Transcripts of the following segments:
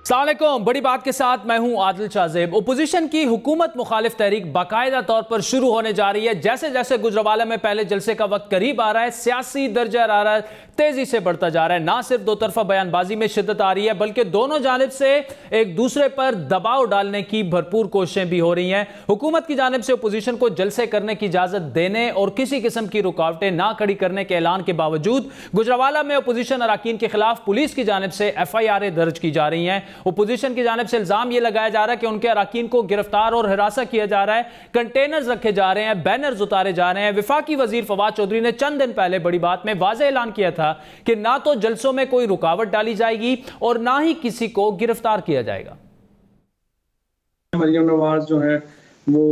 السلام علیکم، بڑی بات کے ساتھ میں ہوں عادل شاہزیب۔ اپوزیشن کی حکومت مخالف تحریک باقاعدہ طور پر شروع ہونے جا رہی ہے۔ جیسے جیسے گجرانوالہ میں پہلے جلسے کا وقت قریب آ رہا ہے، سیاسی درجہ حرارت تیزی سے بڑھتا جا رہا ہے۔ نہ صرف دو طرفہ بیان بازی میں شدت آ رہی ہے، بلکہ دونوں جانب سے ایک دوسرے پر دباؤ ڈالنے کی بھرپور کوششیں بھی ہو رہی ہیں۔ حکومت کی جانب سے اپوزیشن کو جلسے کرنے کی اجازت دینے اور کسی قسم کی رکاوٹیں نہ کھڑی کرنے کے اعلان کے باوجود گجرانوالہ میں اپوزیشن اراکین کے خلاف پولیس کی جانب سے FIR درج کی جا رہی ہیں۔ اپوزیشن کی جانب سے الزام یہ لگایا جا رہا ہے کہ ان کے اراکین کو گرفتار اور ہراساں کیا جا رہا ہے، کنٹینرز رکھے جا رہے ہیں، بینرز اتارے جا رہے ہیں۔ وفاقی وزیر فواد چودھری نے چند دن پہلے بڑی بات میں واضح اعلان کیا تھا کہ نہ تو جلسوں میں کوئی رکاوٹ ڈالی جائے گی اور نہ ہی کسی کو گرفتار کیا جائے گا۔ مریم نواز جو ہے وہ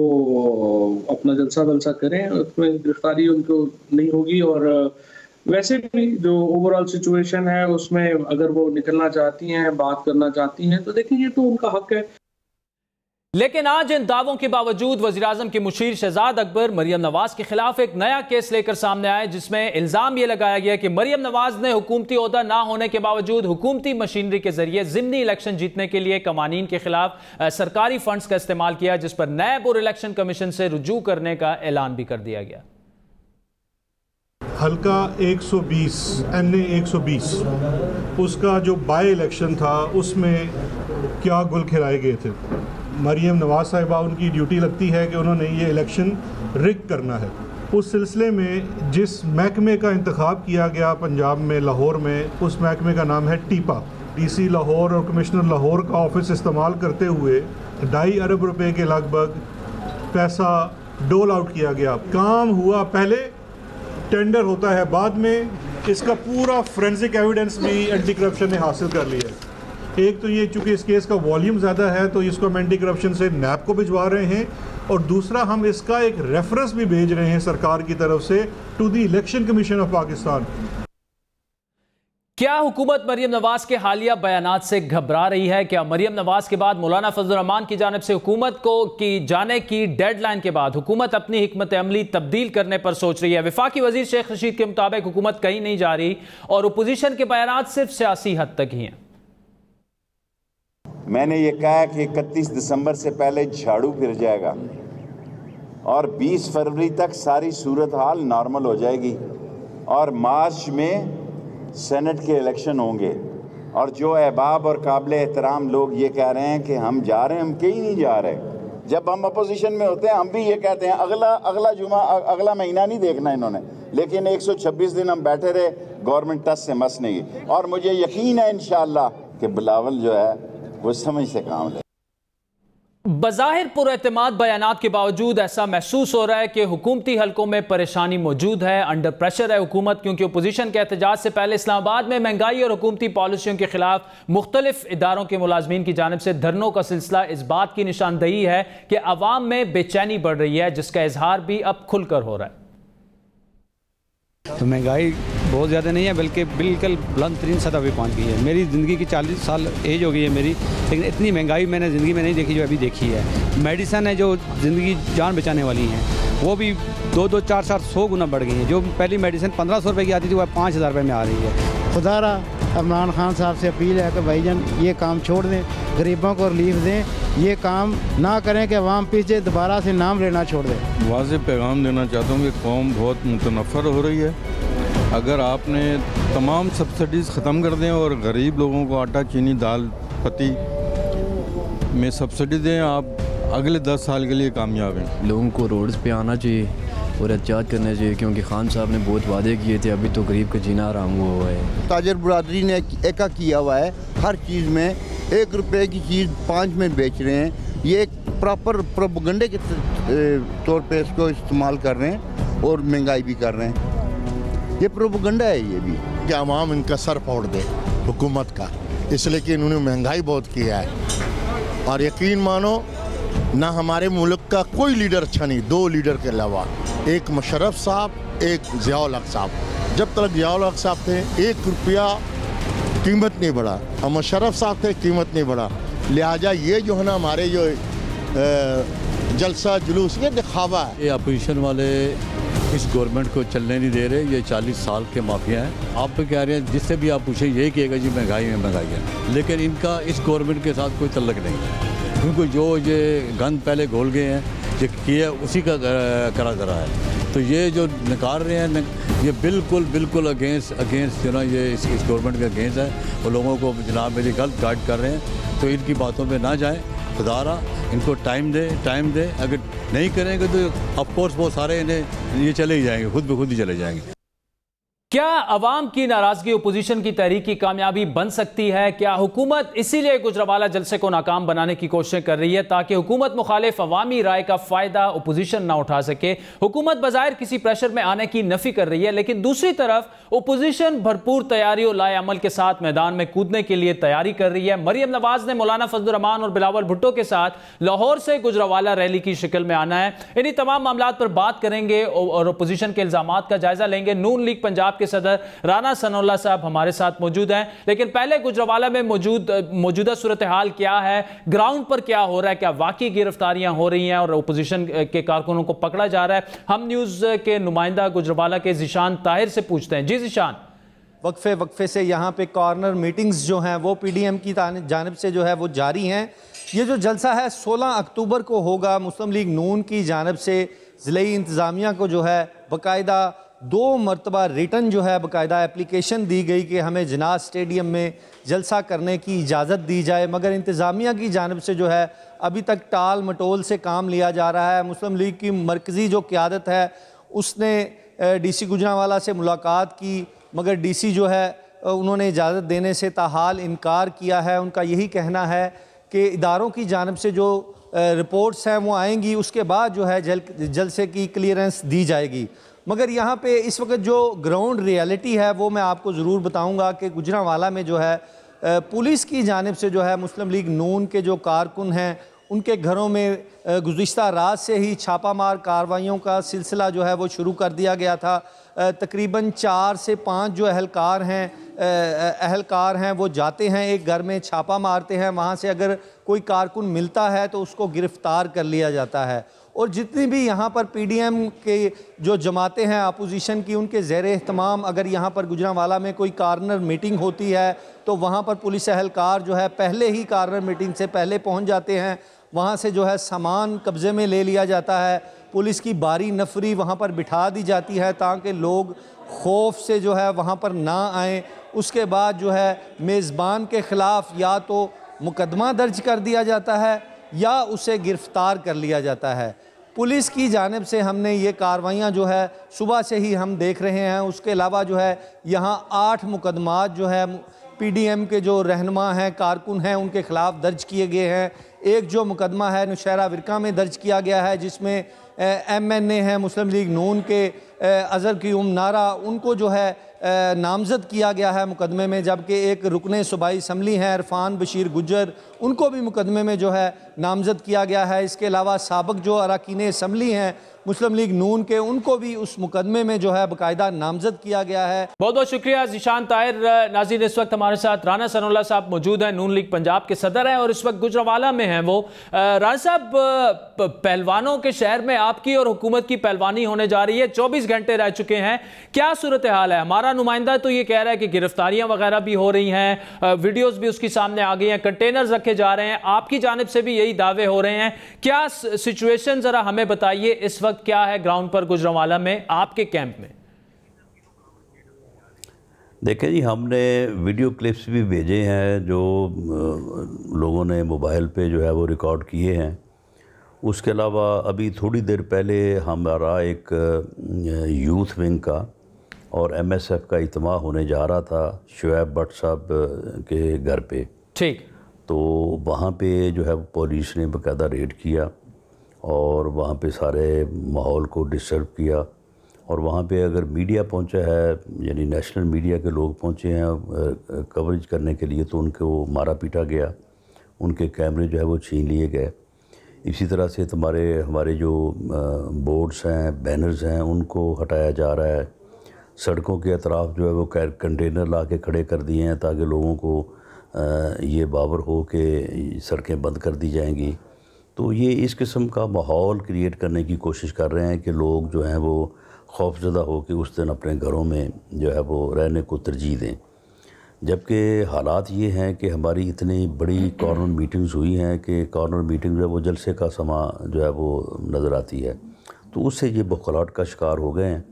اپنا جلسہ کریں، اس میں گرفتاری ان کو نہیں ہوگی، اور ویسے بھی جو اوورآل سچویشن ہے اس میں اگر وہ نکلنا چاہتی ہیں، بات کرنا چاہتی ہیں تو دیکھیں یہ تو ان کا حق ہے۔ لیکن آج ان دعووں کے باوجود وزیراعظم کے مشیر شہزاد اکبر مریم نواز کے خلاف ایک نیا کیس لے کر سامنے آئے، جس میں الزام یہ لگایا گیا کہ مریم نواز نے حکومتی عہدہ نہ ہونے کے باوجود حکومتی مشینری کے ذریعے ضمنی الیکشن جیتنے کے لیے قوانین کے خلاف سرکاری فنڈز کا استعمال کیا، جس پر نیب اور الیکشن کمیشن سے رجوع کرنے کا اعلان بھی کر دیا گیا۔ حلقہ 120 NA 120 اس کا جو بائی الیکشن تھا، اس میں کیا گل کھلائے گئے تھے۔ مریم نواز صاحبہ ان کی ڈیوٹی لگتی ہے کہ انہوں نے یہ الیکشن رگ کرنا ہے۔ اس سلسلے میں جس محکمے کا انتخاب کیا گیا پنجاب میں لاہور میں، اس محکمے کا نام ہے ٹیپا۔ DC لاہور اور کمشنر لاہور کا آفس استعمال کرتے ہوئے 2.5 ارب روپے کے لگ بھگ پیسہ ڈول آؤٹ کیا گیا۔ کام ہوا پہلے، ٹینڈر ہوتا ہے بعد میں۔ اس کا پورا فورینسک ایویڈنس بھی اینٹی کرپشن نے حاصل کر لیا ہے۔ ایک تو یہ چونکہ اس کیس کا والیوم زیادہ ہے تو اس کو ہم اینٹی کرپشن سے نیب کو بھجوا رہے ہیں، اور دوسرا ہم اس کا ایک ریفرنس بھی بھیج رہے ہیں سرکار کی طرف سے to the Election Commission of Pakistan. کیا حکومت مریم نواز کے حالیہ بیانات سے گھبرا رہی ہے؟ کیا مریم نواز کے بعد مولانا فضل الرحمان کی جانب سے حکومت کو جانے کی ڈیڈ لائن کے بعد حکومت اپنی حکمت عملی تبدیل کرنے پر سوچ رہی ہے؟ وفاقی وزیر شیخ رشید کے مطابق حکومت کہیں نہیں جا رہی اور اپوزیشن کے بیانات صرف سیاسی حد تک ہی ہیں۔ میں نے یہ کہا کہ 31 دسمبر سے پہلے جھاڑو پھر جائے گا اور 20 فروری تک ساری صورتحال نارمل ہو جائے گی، اور مارچ میں سینٹ کے الیکشن ہوں گے۔ اور جو احباب اور قابل احترام لوگ یہ کہہ رہے ہیں کہ ہم جا رہے ہیں، ہم کہیں نہیں جا رہے۔ جب ہم اپوزیشن میں ہوتے ہیں ہم بھی یہ کہتے ہیں اگلا جمعہ اگلا مہینہ نہیں دیکھنا انہوں نے، لیکن 126 دن ہم بیٹھے رہے، گورنمنٹ ٹس سے مس نہیں گئی، اور مجھے یقین ہے انشاءاللہ کہ بلاول جو ہے وہ سمجھ سے کام لے۔ بظاہر پر اعتماد بیانات کے باوجود ایسا محسوس ہو رہا ہے کہ حکومتی حلقوں میں پریشانی موجود ہے، انڈر پریشر ہے حکومت، کیونکہ اپوزیشن کے احتجاج سے پہلے اسلام آباد میں مہنگائی اور حکومتی پالیسیوں کے خلاف مختلف اداروں کے ملازمین کی جانب سے دھرنوں کا سلسلہ اس بات کی نشاندہی ہے کہ عوام میں بے چینی بڑھ رہی ہے، جس کا اظہار بھی اب کھل کر ہو رہا ہے۔ تو مہنگائی بہت زیادہ نہیں ہے، بلکہ بالکل بلند ترین سطح پہ پہنچ گئی ہے۔ میری زندگی کی 40 سال ایج ہو گئی ہے میری، لیکن اتنی مہنگائی میں نے زندگی میں نہیں دیکھی جو ابھی دیکھی ہے۔ میڈیسن ہے جو زندگی جان بچانے والی ہیں، وہ بھی 2-2, 4-4, 100 گنا بڑھ گئی ہیں۔ جو پہلی میڈیسن 1500 روپے کی آتی تھی وہ 5000 روپے میں آ رہی ہے۔ خدا را عمران خان صاحب سے اپیل ہے کہ بھائی جان یہ کام چھوڑ دیں، غریبوں کو ریلیف دیں، یہ کام نہ کریں کہ عوام پیچھے دوبارہ سے نام لینا چھوڑ دیں۔ واضح پیغام دینا چاہتا ہوں کہ قوم بہت متنفر ہو رہی ہے۔ اگر آپ نے تمام سبسڈیز ختم کر دیں اور غریب لوگوں کو آٹا، چینی، دال، پتی میں سبسڈی دیں، آپ اگلے 10 سال کے لیے کامیاب ہیں۔ لوگوں کو روڈز پہ آنا چاہیے اور احتجاج کرنا چاہیے، کیونکہ خان صاحب نے بہت وعدے کیے تھے، ابھی تو غریب کا جینا آرام ہوا ہے۔ تاجر برادری نے ایکا کیا ہوا ہے، ہر چیز میں 1 روپے کی چیز 5 میں بیچ رہے ہیں۔ یہ ایک پراپر پروپیگنڈے کے طور پہ اس کو استعمال کر رہے ہیں اور مہنگائی بھی کر رہے ہیں۔ یہ پروپیگنڈا ہے یہ بھی کہ عوام ان کا سر پھوڑ دے حکومت کا، اس لیے کہ انہوں نے مہنگائی بہت کیا ہے۔ اور یقین مانو نہ ہمارے ملک کا کوئی لیڈر اچھا نہیں، 2 لیڈر کے علاوہ، ایک مشرف صاحب، ایک ضیاء الحق صاحب۔ جب تک ضیاء الحق صاحب تھے 1 روپیہ قیمت نہیں بڑھا، اور مشرف صاحب تھے قیمت نہیں بڑھا۔ لہٰذا یہ جو ہے نا ہمارے جو جلسہ جلوس یہ دکھاوا ہے۔ یہ اپوزیشن والے اس گورنمنٹ کو چلنے نہیں دے رہے. یہ 40 سال کے مافیا ہیں. آپ پہ کہہ رہے ہیں جس سے بھی آپ پوچھیں یہی کہے گا جی مہنگائی میں مہنگائی ہے, لیکن ان کا اس گورنمنٹ کے ساتھ کوئی تعلق نہیں ہے, کیونکہ جو یہ گند پہلے گھول گئے ہیں یہ کیا اسی کا کرا دھرا ہے. تو یہ جو نکال رہے ہیں یہ بالکل اگینسٹ جو نا یہ اس گورنمنٹ کے اگینسٹ ہے. وہ لوگوں کو جناب میری غلط گائیڈ کر رہے ہیں, تو ان کی باتوں پہ نہ جائیں. خدا را ان کو ٹائم دے. اگر نہیں کریں گے تو آف کورس وہ سارے انہیں یہ چلے ہی جائیں گے, خود بخود ہی چلے جائیں گے. کیا عوام کی ناراضگی اپوزیشن کی تحریک کی کامیابی بن سکتی ہے؟ کیا حکومت اسی لیے گجرانوالہ جلسے کو ناکام بنانے کی کوششیں کر رہی ہے تاکہ حکومت مخالف عوامی رائے کا فائدہ اپوزیشن نہ اٹھا سکے؟ حکومت بظاہر کسی پریشر میں آنے کی نفی کر رہی ہے, لیکن دوسری طرف اپوزیشن بھرپور تیاری اور لائے عمل کے ساتھ میدان میں کودنے کے لیے تیاری کر رہی ہے. مریم نواز نے مولانا فضل الرحمان اور بلاول بھٹو کے ساتھ لاہور سے گجرانوالہ ریلی کی شکل میں آنا ہے. انہی تمام معاملات پر بات کریں گے اور اپوزیشن کے الزامات کا جائزہ لیں گے. نون لیگ پنجاب کے صدر رانا ثناء اللہ صاحب ہمارے ساتھ موجود ہیں, لیکن پہلے گجرانوالہ میں موجودہ صورتحال کیا ہے, گراؤنڈ پر کیا ہو رہا ہے, کیا واقعی گرفتاریاں ہو رہی ہیں اور اپوزیشن کے کارکنوں کو پکڑا جا رہا ہے؟ ہم نیوز کے نمائندہ گجرانوالہ کے ذیشان طاہر سے پوچھتے ہیں. جی ذیشان. وقفے سے یہاں پہ کارنر میٹنگز جو ہیں وہ پی ڈی ایم کی جانب سے جو ہے وہ جاری ہیں. یہ جو جلسہ ہے 16 اکتوبر کو ہوگا. مسلم لیگ نون کی جانب سے ضلعی انتظامیہ کو جو ہے باقاعدہ 2 مرتبہ ریٹن جو ہے باقاعدہ اپلیکیشن دی گئی کہ ہمیں جناح اسٹیڈیم میں جلسہ کرنے کی اجازت دی جائے, مگر انتظامیہ کی جانب سے جو ہے ابھی تک ٹال مٹول سے کام لیا جا رہا ہے. مسلم لیگ کی مرکزی جو قیادت ہے اس نے ڈی سی گجرانوالہ سے ملاقات کی, مگر ڈی سی جو ہے انہوں نے اجازت دینے سے تاحال انکار کیا ہے. ان کا یہی کہنا ہے کہ اداروں کی جانب سے جو رپورٹس ہیں وہ آئیں گی, اس کے بعد جو ہے جلسے کی کلیئرنس دی جائے گی. مگر یہاں پہ اس وقت جو گراؤنڈ ریالٹی ہے وہ میں آپ کو ضرور بتاؤں گا کہ گجرانوالہ میں جو ہے پولیس کی جانب سے جو ہے مسلم لیگ نون کے جو کارکن ہیں ان کے گھروں میں گزشتہ رات سے ہی چھاپہ مار کارروائیوں کا سلسلہ جو ہے وہ شروع کر دیا گیا تھا. تقریباً 4 سے 5 جو اہلکار ہیں وہ جاتے ہیں ایک گھر میں, چھاپہ مارتے ہیں, وہاں سے اگر کوئی کارکن ملتا ہے تو اس کو گرفتار کر لیا جاتا ہے. اور جتنی بھی یہاں پر پی ڈی ایم کے جو جماعتیں ہیں اپوزیشن کی ان کے زیر اہتمام اگر یہاں پر گجرانوالہ میں کوئی کارنر میٹنگ ہوتی ہے تو وہاں پر پولیس اہلکار جو ہے پہلے ہی کارنر میٹنگ سے پہلے پہنچ جاتے ہیں. وہاں سے جو ہے سامان قبضے میں لے لیا جاتا ہے, پولیس کی باری نفری وہاں پر بٹھا دی جاتی ہے تاکہ لوگ خوف سے جو ہے وہاں پر نہ آئیں. اس کے بعد جو ہے میزبان کے خلاف یا تو مقدمہ درج کر دیا جاتا ہے یا اسے گرفتار کر لیا جاتا ہے. پولیس کی جانب سے ہم نے یہ کارروائیاں جو ہے صبح سے ہی ہم دیکھ رہے ہیں. اس کے علاوہ جو ہے یہاں 8 مقدمات جو ہے پی ڈی ایم کے جو رہنما ہیں کارکن ہیں ان کے خلاف درج کیے گئے ہیں. ایک جو مقدمہ ہے نوشہرہ ورقہ میں درج کیا گیا ہے جس میں ایم این اے ہیں مسلم لیگ نون کے اظہر قیوم نارا, ان کو جو ہے نامزد کیا گیا ہے مقدمے میں, جبکہ ایک رکن صوبائی اسمبلی ہیں عرفان بشیر گجر ان کو بھی مقدمے میں جو ہے نامزد کیا گیا ہے. اس کے علاوہ سابق جو اراکین اسمبلی ہیں مسلم لیگ نون کے ان کو بھی اس مقدمے میں جو ہے باقاعدہ نامزد کیا گیا ہے. بہت بہت شکریہ ذیشان طاہر. ناظرین اس وقت ہمارے ساتھ رانا ثناء اللہ صاحب موجود ہیں, نون لیگ پنجاب کے صدر ہیں اور اس وقت گجرانوالہ میں ہیں وہ. رانا صاحب, پہلوانوں کے شہر میں آپ کی اور حکومت کی پہلوانی ہونے جا رہی ہے, 24 گھنٹے رہ چکے ہیں, کیا صورتحال ہے؟ ہمارا نمائندہ تو یہ کہہ رہا ہے کہ گرفتاریاں وغیرہ بھی ہو رہی ہیں, ویڈیوز بھی اس کی سامنے آ گئی ہیں, کنٹینرز رکھے جا رہے ہیں, آپ کی جانب سے بھی یہی دعوے ہو رہے ہیں. کیا سچویشن ذرا ہمیں بتائیے اس وقت کیا ہے گراؤنڈ پر گجرانوالہ میں آپ کے کیمپ میں؟ دیکھیں جی, ہم نے ویڈیو کلپس بھی بھیجے ہیں جو لوگوں نے موبائل پہ جو ہے وہ ریکارڈ کیے ہیں. اس کے علاوہ ابھی تھوڑی دیر پہلے ہمارا ایک یوتھ ونگ کا اور ایم ایس ایف کا اجتماع ہونے جا رہا تھا شعیب بٹ صاحب کے گھر پہ. ٹھیک. تو وہاں پہ جو ہے پولیس نے باقاعدہ ریڈ کیا اور وہاں پہ سارے ماحول کو ڈسٹرب کیا, اور وہاں پہ اگر میڈیا پہنچا ہے یعنی نیشنل میڈیا کے لوگ پہنچے ہیں کوریج کرنے کے لیے تو ان کو مارا پیٹا گیا, ان کے کیمرے جو ہے وہ چھین لیے گئے. اسی طرح سے ہمارے جو بورڈز ہیں بینرز ہیں ان کو ہٹایا جا رہا ہے. سڑکوں کے اطراف جو ہے وہ کنٹینر لا کے کھڑے کر دیے ہیں تاکہ لوگوں کو یہ باور ہو کہ سڑکیں بند کر دی جائیں گی. تو یہ اس قسم کا ماحول کریٹ کرنے کی کوشش کر رہے ہیں کہ لوگ جو ہیں وہ खौफजदा हो कि उस दिन अपने घरों में जो है वो रहने को तरजीह दें। जबकि हालात ये हैं कि हमारी इतनी बड़ी कॉर्नर मीटिंग्स हुई हैं कि कॉर्नर मीटिंग जो है वो जलसे का समा जो है वो नज़र आती है, तो उससे ये बौखलाहट का शिकार हो गए हैं।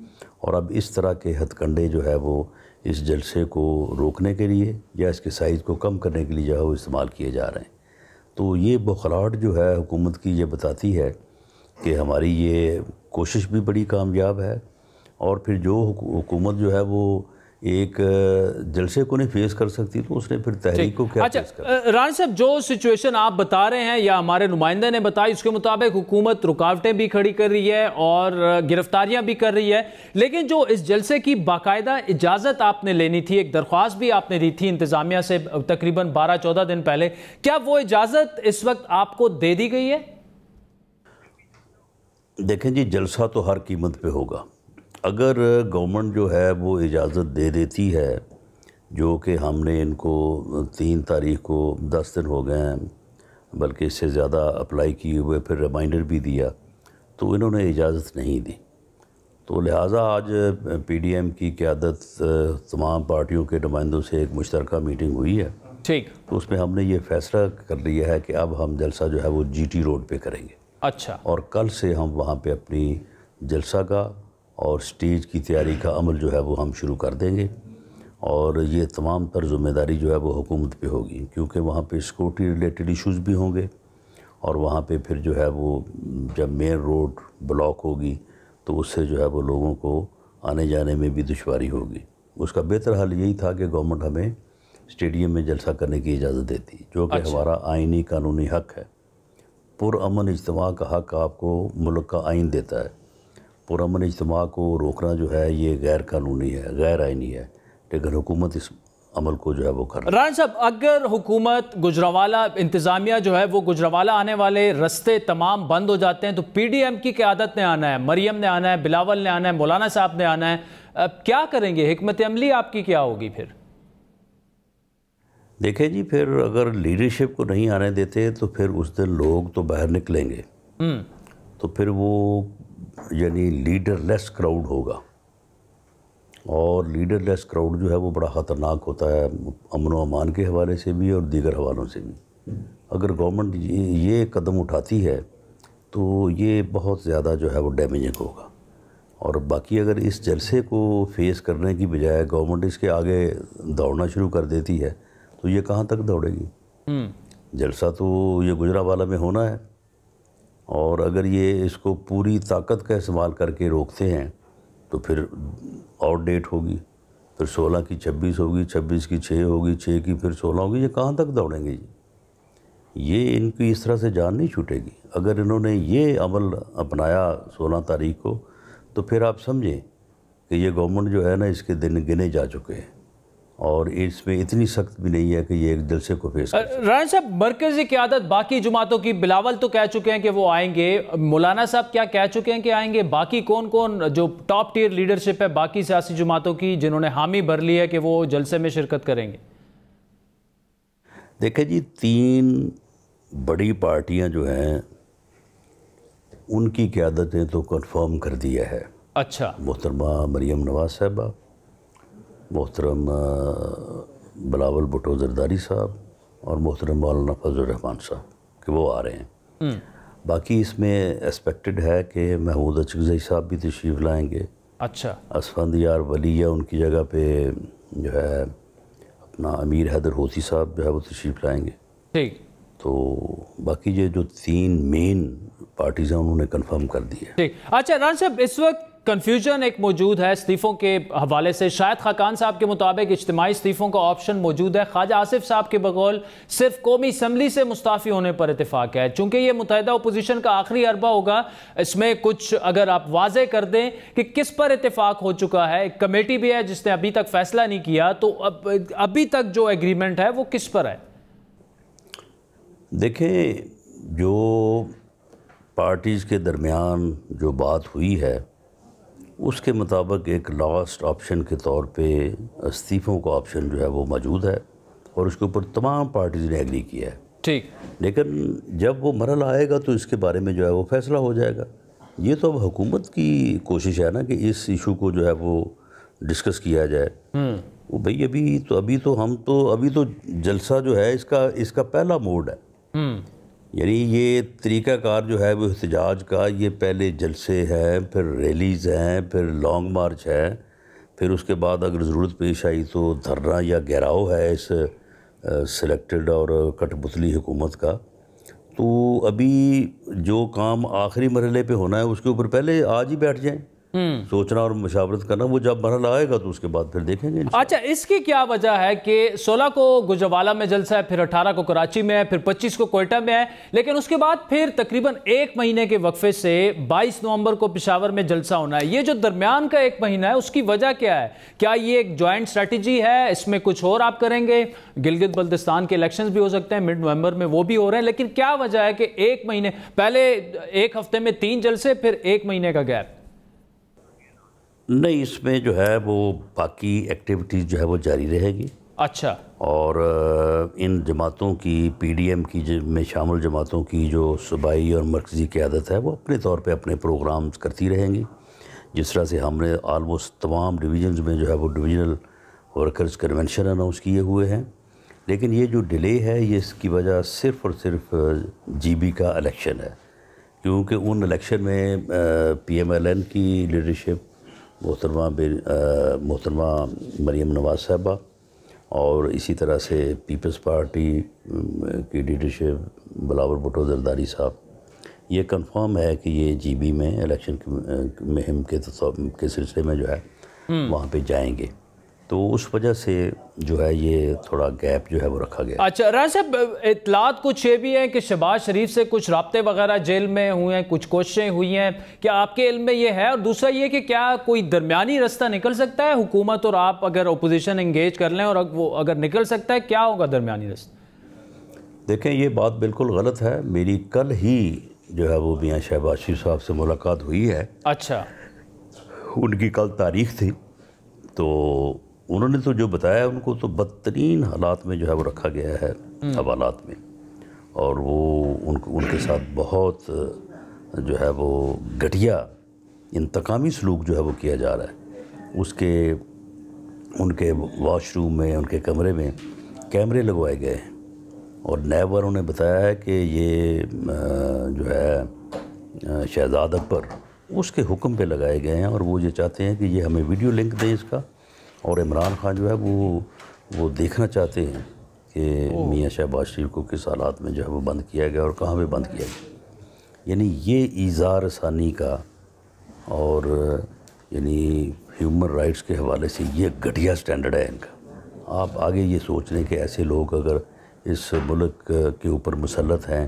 और अब इस तरह के हथकंडे जो है वो इस जलसे को रोकने के लिए या इसके साइज़ को कम करने के लिए जो है वो इस्तेमाल किए जा रहे हैं। तो ये बौखलाहट जो है हुकूमत की ये बताती है कि हमारी ये कोशिश भी बड़ी कामयाब है, और फिर जो हुकूमत जो है वो एक जलसे को नहीं फेस कर सकती तो उसने फिर तहरीक को क्या फेस कर। राना साहब, जो सिचुएशन आप बता रहे हैं या हमारे नुमाइंदे ने बताई, उसके मुताबिक हुकूमत रुकावटें भी खड़ी कर रही है और गिरफ्तारियां भी कर रही है, लेकिन जो इस जलसे की बाकायदा इजाज़त आपने लेनी थी, एक दरख्वास्त भी आपने दी थी इंतज़ामिया से तकरीबन 12-14 दिन पहले, क्या वो इजाज़त इस वक्त आपको दे दी गई है? देखें जी, जलसा तो हर कीमत पे होगा। अगर गवर्नमेंट जो है वो इजाज़त दे देती है, जो कि हमने इनको 3 तारीख को 10 दिन हो गए हैं, बल्कि इससे ज़्यादा अप्लाई किए हुए, फिर रिमाइंडर भी दिया, तो इन्होंने इजाज़त नहीं दी। तो लिहाजा आज PDM की क़यादत तमाम पार्टियों के नुमाइंदों से एक मुश्तरका मीटिंग हुई है। ठीक। तो उसमें हमने ये फ़ैसला कर लिया है कि अब हम जलसा जो है वो GT रोड पे करेंगे। अच्छा। और कल से हम वहाँ पे अपनी जलसा का और स्टेज की तैयारी का अमल जो है वो हम शुरू कर देंगे, और ये तमाम तर ज़िम्मेदारी जो है वो हुकूमत पे होगी, क्योंकि वहाँ पे सिक्योरिटी रिलेटेड इश्यूज़ भी होंगे, और वहाँ पे फिर जो है वो जब मेन रोड ब्लॉक होगी तो उससे जो है वो लोगों को आने जाने में भी दुश्वारी होगी। उसका बेहतर हल यही था कि गवर्नमेंट हमें स्टेडियम में जलसा करने की इजाज़त देती, जो कि हमारा आइनी कानूनी हक़ है। पुरअमन इज्तिमा का हक़ आपको मुल्क का आइन देता है। पुरअमन इज्तिमा को रोकना जो है ये गैर कानूनी है, गैर आइनी है, लेकिन हुकूमत इस अमल को जो है वो कर। राना साहब, अगर हुकूमत गुजरावाला इंतज़ामिया जो है वो गुजरावाला आने वाले रास्ते तमाम बंद हो जाते हैं, तो PDM की क़यादत ने आना है, मरियम ने आना है, बिलावल ने आना है, मौलाना साहब ने आना है, क्या करेंगे? हिकमत अमली आपकी क्या होगी फिर? देखें जी, फिर अगर लीडरशिप को नहीं आने देते तो फिर उस दिन लोग तो बाहर निकलेंगे, तो फिर वो यानी लीडरलेस क्राउड होगा, और लीडरलेस क्राउड जो है वो बड़ा ख़तरनाक होता है अमन व अमान के हवाले से भी और दीगर हवालों से भी। अगर गवर्नमेंट ये कदम उठाती है तो ये बहुत ज़्यादा जो है वो डैमेजिंग होगा, और बाकी अगर इस जलसे को फेस करने की बजाय गवर्नमेंट इसके आगे दौड़ना शुरू कर देती है तो ये कहाँ तक दौड़ेगी। जलसा तो ये गुजरावाला में होना है, और अगर ये इसको पूरी ताकत का इस्तेमाल करके रोकते हैं तो फिर आउट डेट होगी, फिर 16 की 26 होगी, 26 की 6 होगी, 6 की फिर 16 होगी। ये कहाँ तक दौड़ेंगे जी? ये इनकी इस तरह से जान नहीं छूटेगी। अगर इन्होंने ये अमल अपनाया 16 तारीख को, तो फिर आप समझें कि ये गवर्नमेंट जो है ना, इसके दिन गिने जा चुके हैं, और इसमें इतनी सख्त भी नहीं है कि ये एक जलसे को फेस कर। राना साहब, मरकज़ी क़यादत बाकी जमातों की, बिलावल तो कह चुके हैं कि वो आएंगे, मौलाना साहब क्या कह चुके हैं कि आएंगे, बाकी कौन कौन जो टॉप टियर लीडरशिप है बाकी सियासी जमातों की जिन्होंने हामी भर ली है कि वो जलसे में शिरकत करेंगे? देखें जी, 3 बड़ी पार्टियां जो हैं उनकी क़यादत ने तो कन्फर्म कर दिया है। अच्छा। मोहतरमा मरियम नवाज साहबा, मोहतरम बिलावल भुट्टो ज़रदारी साहब और मोहतरम मौलाना फजल रहमान साहब कि वो आ रहे हैं। बाकी इसमें एक्सपेक्टेड है कि महमूद अचकज़ई साहब भी तशरीफ़ लाएंगे। अच्छा। असफंदियार वली या उनकी जगह पे जो है अपना अमीर हैदर होती साहब जो है वो तशरीफ़ लाएंगे। ठीक। तो बाकी ये जो 3 मेन पार्टीज़ हैं उन्होंने कन्फर्म कर दी है। ठीक। अच्छा राना साहब, इस वक्त कन्फ्यूजन एक मौजूद है इस्तीफ़ों के हवाले से। शायद खाकान साहब के मुताबिक इज्तिमाई इस्तीफ़ों का ऑप्शन मौजूद है। ख्वाजा आसिफ साहब के बकौल सिर्फ कौमी असम्बली से मुस्ताफ़ी होने पर इतफाक़ है। चूँकि ये मुत्तहिदा अपोजिशन का आखिरी अरबा होगा, इसमें कुछ अगर आप वाज़े कर दें कि किस पर इतफाक़ हो चुका है। एक कमेटी भी है जिसने अभी तक फ़ैसला नहीं किया, तो अभी तक जो एग्रीमेंट है वो किस पर है? देखें, जो पार्टीज़ के दरमियान जो बात हुई है उसके मुताबिक एक लास्ट ऑप्शन के तौर पे इस्तीफ़ों का ऑप्शन जो है वो मौजूद है, और उसके ऊपर तमाम पार्टीज़ ने एग्री किया है। ठीक। लेकिन जब वो मरहला आएगा तो इसके बारे में जो है वो फ़ैसला हो जाएगा। یہ تو اب حکومت کی کوشش ہے نا کہ اس ایشو کو جو ہے وہ ڈسکس کیا جائے. وہ بھئی ابھی تو جلسہ جو ہے اس کا پہلا موڈ ہے. یعنی یہ طریقہ کار جو ہے وہ احتجاج کا، یہ پہلے جلسے ہیں، پھر ریلیز ہیں، پھر لانگ مارچ ہے، پھر اس کے بعد اگر ضرورت پیش آئی تو دھرنا یا گھیراؤ ہے اس سلیکٹڈ اور کٹ پتلی حکومت کا. تو ابھی جو کام آخری مرحلے پہ ہونا ہے اس کے اوپر پہلے آج ہی بیٹھ جائیں، سوچنا اور مشاورت کرنا. وہ جب مرحلہ آئے گا تو اس کے بعد پھر دیکھیں گے. اچھا، اس کی کیا وجہ ہے کہ 16 کو گجرانوالہ میں جلسہ ہے، پھر 18 کو کراچی میں ہے، پھر 25 کو کوئٹہ میں ہے، لیکن اس کے بعد پھر تقریباً 1 مہینے کے وقفے سے 22 نومبر کو پشاور میں جلسہ ہونا ہے. یہ جو درمیان کا 1 مہینہ ہے اس کی وجہ کیا ہے؟ کیا یہ ایک جوائنٹ اسٹریٹجی ہے؟ اس میں کچھ اور آپ کریں گے؟ گلگت بلتستان کے الیکشنز بھی ہو سکتے ہیں، مڈ نومبر میں وہ بھی ہو رہے ہیں، لیکن کیا وجہ ہے کہ 1 مہینے پہلے 1 ہفتے میں 3 جلسے، پھر 1 مہینے کا گیپ؟ نہیں، اس میں جو ہے وہ باقی ایکٹیویٹیز جو ہے وہ جاری رہے گی. اچھا. اور ان جماعتوں کی پی ڈی ایم کی میں شامل جماعتوں کی جو صوبائی اور مرکزی قیادت ہے وہ اپنے طور پہ اپنے پروگرامز کرتی رہیں گی. جس طرح سے ہم نے آلموسٹ تمام ڈویژنز میں جو ہے وہ ڈویژنل ورکرز کنونشن اناؤنس کیے ہوئے ہیں. لیکن یہ جو ڈیلے ہے یہ اس کی وجہ صرف اور صرف جی بی کا الیکشن ہے، کیونکہ ان الیکشن میں پی ایم ایل این کی لیڈرشپ محترمہ مریم نواز صاحبہ اور اسی طرح سے پیپلز پارٹی کی لیڈرشپ بلاول بھٹو زرداری صاحب، یہ کنفرم ہے کہ یہ جی بی میں الیکشن مہم کے سلسلے میں جو ہے وہاں پہ جائیں گے. تو اس وجہ سے جو ہے یہ تھوڑا گیپ جو ہے وہ رکھا گیا. اچھا راجہ صاحب، اطلاعات کچھ یہ بھی ہیں کہ شہباز شریف سے کچھ رابطے وغیرہ جیل میں ہوئے ہیں، کچھ کوششیں ہوئی ہیں، کیا آپ کے علم میں یہ ہے؟ اور دوسرا یہ کہ کیا کوئی درمیانی رستہ نکل سکتا ہے؟ حکومت اور آپ اگر اپوزیشن انگیج کر لیں اور وہ اگر نکل سکتا ہے، کیا ہوگا درمیانی رستہ؟ دیکھیں، یہ بات بالکل غلط ہے. میری کل ہی جو ہے وہ میاں شہباز شریف صاحب سے ملاقات ہوئی ہے. اچھا. ان کی کل تاریخ تھی، تو انہوں نے تو جو بتایا ان کو تو بدترین حالات میں جو ہے وہ رکھا گیا ہے حوالات میں، اور وہ ان کے ساتھ بہت جو ہے وہ گھٹیا انتقامی سلوک جو ہے وہ کیا جا رہا ہے. ان کے واش روم میں، ان کے کمرے میں کیمرے لگوائے گئے ہیں، اور نیب انہوں نے بتایا ہے کہ یہ جو ہے شہزاد اکبر اس کے حکم پہ لگائے گئے ہیں، اور وہ یہ چاہتے ہیں کہ یہ ہمیں ویڈیو لنک دیں اس کا. اور عمران خان جو ہے وہ دیکھنا چاہتے ہیں کہ میاں شہباز شریف کو کس حالات میں جو ہے وہ بند کیا گیا اور کہاں پہ بند کیا گیا. یعنی یہ ایذا رسانی کا اور یعنی ہیومن رائٹس کے حوالے سے یہ گھٹیا سٹینڈرڈ ہے ان کا. آپ آگے یہ سوچ لیں کہ ایسے لوگ اگر اس ملک کے اوپر مسلط ہیں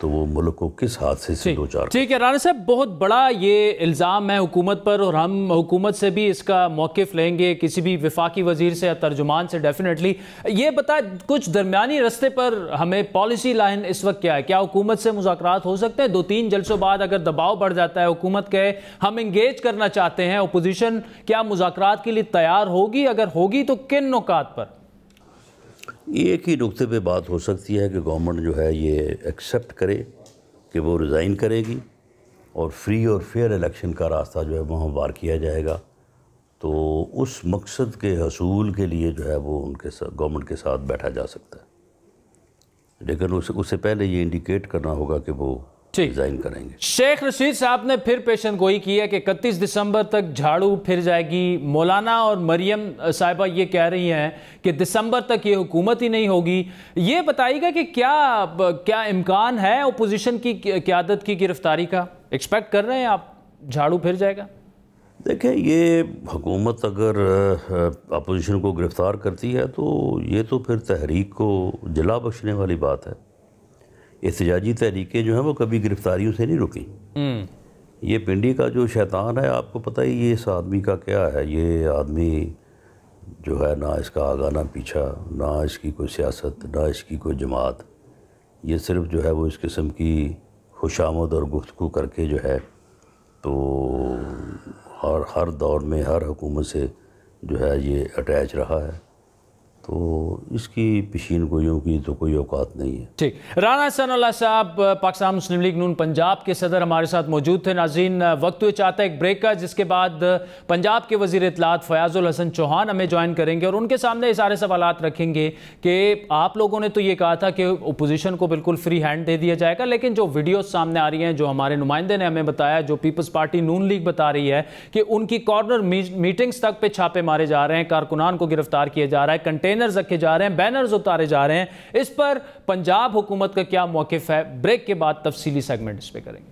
تو وہ ملک کو کس حادثے سے دو چار. ٹھیک ہے رانا صاحب، بہت بڑا یہ الزام ہے حکومت پر، اور ہم حکومت سے بھی اس کا موقف لیں گے، کسی بھی وفاقی وزیر سے یا ترجمان سے ڈیفینیٹلی. یہ بتائیں کچھ درمیانی رستے پر ہمیں پالیسی لائن اس وقت کیا ہے؟ کیا حکومت سے مذاکرات ہو سکتے ہیں؟ 2-3 جلسوں بعد اگر دباؤ بڑھ جاتا ہے، حکومت کہے ہم انگیج کرنا چاہتے ہیں، اپوزیشن کیا مذاکرات کے لیے تیار ہوگی؟ اگر ہوگی تو کن نکات پر؟ ایک ہی نقطے پہ بات ہو سکتی ہے کہ گورنمنٹ جو ہے یہ ایکسیپٹ کرے کہ وہ ریزائن کرے گی اور فری اور فیئر الیکشن کا راستہ جو ہے وہ ہموار کیا جائے گا. تو اس مقصد کے حصول کے لیے جو ہے وہ ان کے ساتھ گورنمنٹ کے ساتھ بیٹھا جا سکتا ہے، لیکن اس سے پہلے یہ انڈیکیٹ کرنا ہوگا کہ وہ ڈیزائن کریں گے. شیخ رشید صاحب نے پھر پیشن گوئی کی ہے کہ 31 دسمبر تک جھاڑو پھر جائے گی. مولانا اور مریم صاحبہ یہ کہہ رہی ہیں کہ دسمبر تک یہ حکومت ہی نہیں ہوگی. یہ بتائیے گا کہ کیا امکان ہے اپوزیشن کی قیادت کی گرفتاری کا؟ ایکسپیکٹ کر رہے ہیں آپ جھاڑو پھر جائے گا؟ دیکھیں، یہ حکومت اگر اپوزیشن کو گرفتار کرتی ہے تو یہ تو پھر تحریک کو جلا بخشنے والی بات ہے. احتجاجی تحریکیں جو ہیں وہ کبھی گرفتاریوں سے نہیں رکیں. یہ پنڈی کا جو شیطان ہے، آپ کو پتہ ہی یہ اس آدمی کا کیا ہے. یہ آدمی جو ہے نہ اس کا آگا نہ پیچھا، نہ اس کی کوئی سیاست، نہ اس کی کوئی جماعت. یہ صرف جو ہے وہ اس قسم کی خوشامد اور گفتگو کر کے جو ہے تو ہر دور میں ہر حکومت سے جو ہے یہ اٹیچ رہا ہے. تو اس کی پیشین گوئیوں کی تو کوئی اوقات نہیں ہے. ٹھیک. رانا احسان اللہ صاحب پاکستان مسلم لیگ نون پنجاب کے صدر ہمارے ساتھ موجود تھے. ناظرین وقت ہوئے چاہتا ہے ایک بریک کا، جس کے بعد پنجاب کے وزیر اطلاعات فیاض الحسن چوہان ہمیں جوائن کریں گے اور ان کے سامنے یہ سارے سوالات رکھیں گے کہ آپ لوگوں نے تو یہ کہا تھا کہ اپوزیشن کو بالکل فری ہینڈ دے دیا جائے گا، لیکن جو ویڈیوز سامنے آ رہی ہیں، جو ہمارے نمائندے نے ہمیں بتایا، جو پیپلز پارٹی نون لیگ بتا رہی ہے کہ ان کی کارنر میٹنگز تک پہ چھاپے مارے جا رہے ہیں، کارکنان کو گرفتار کیا جا رہا ہے، کنٹینرز رکھے جا رہے ہیں، بینرز اتارے جا رہے ہیں. اس پر پنجاب حکومت کا کیا موقف ہے؟ بریک کے بعد تفصیلی سیگمنٹ اس پہ کریں گے.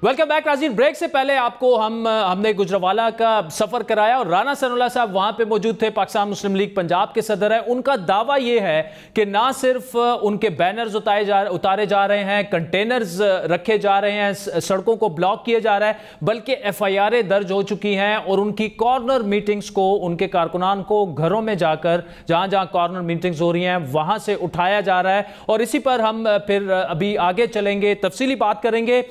ویلکم بیک ناظرین. بریک سے پہلے آپ کو ہم نے گجرانوالہ کا سفر کرایا اور رانا احسان اللہ صاحب وہاں پہ موجود تھے، پاکستان مسلم لیگ پنجاب کے صدر ہیں. ان کا دعویٰ یہ ہے کہ نہ صرف ان کے بینرز اتارے جا رہے ہیں، کنٹینرز رکھے جا رہے ہیں، سڑکوں کو بلاک کیا جا رہا ہے، بلکہ ایف آئی آریں درج ہو چکی ہیں اور ان کی کارنر میٹنگز کو، ان کے کارکنان کو گھروں میں جا کر جہاں جہاں کارنر میٹنگز ہو رہی ہیں وہاں سے اٹھایا جا رہا ہے. اور اسی پر ہم پھر ابھی آگے چلیں گے، تفصیلی بات کریں گے.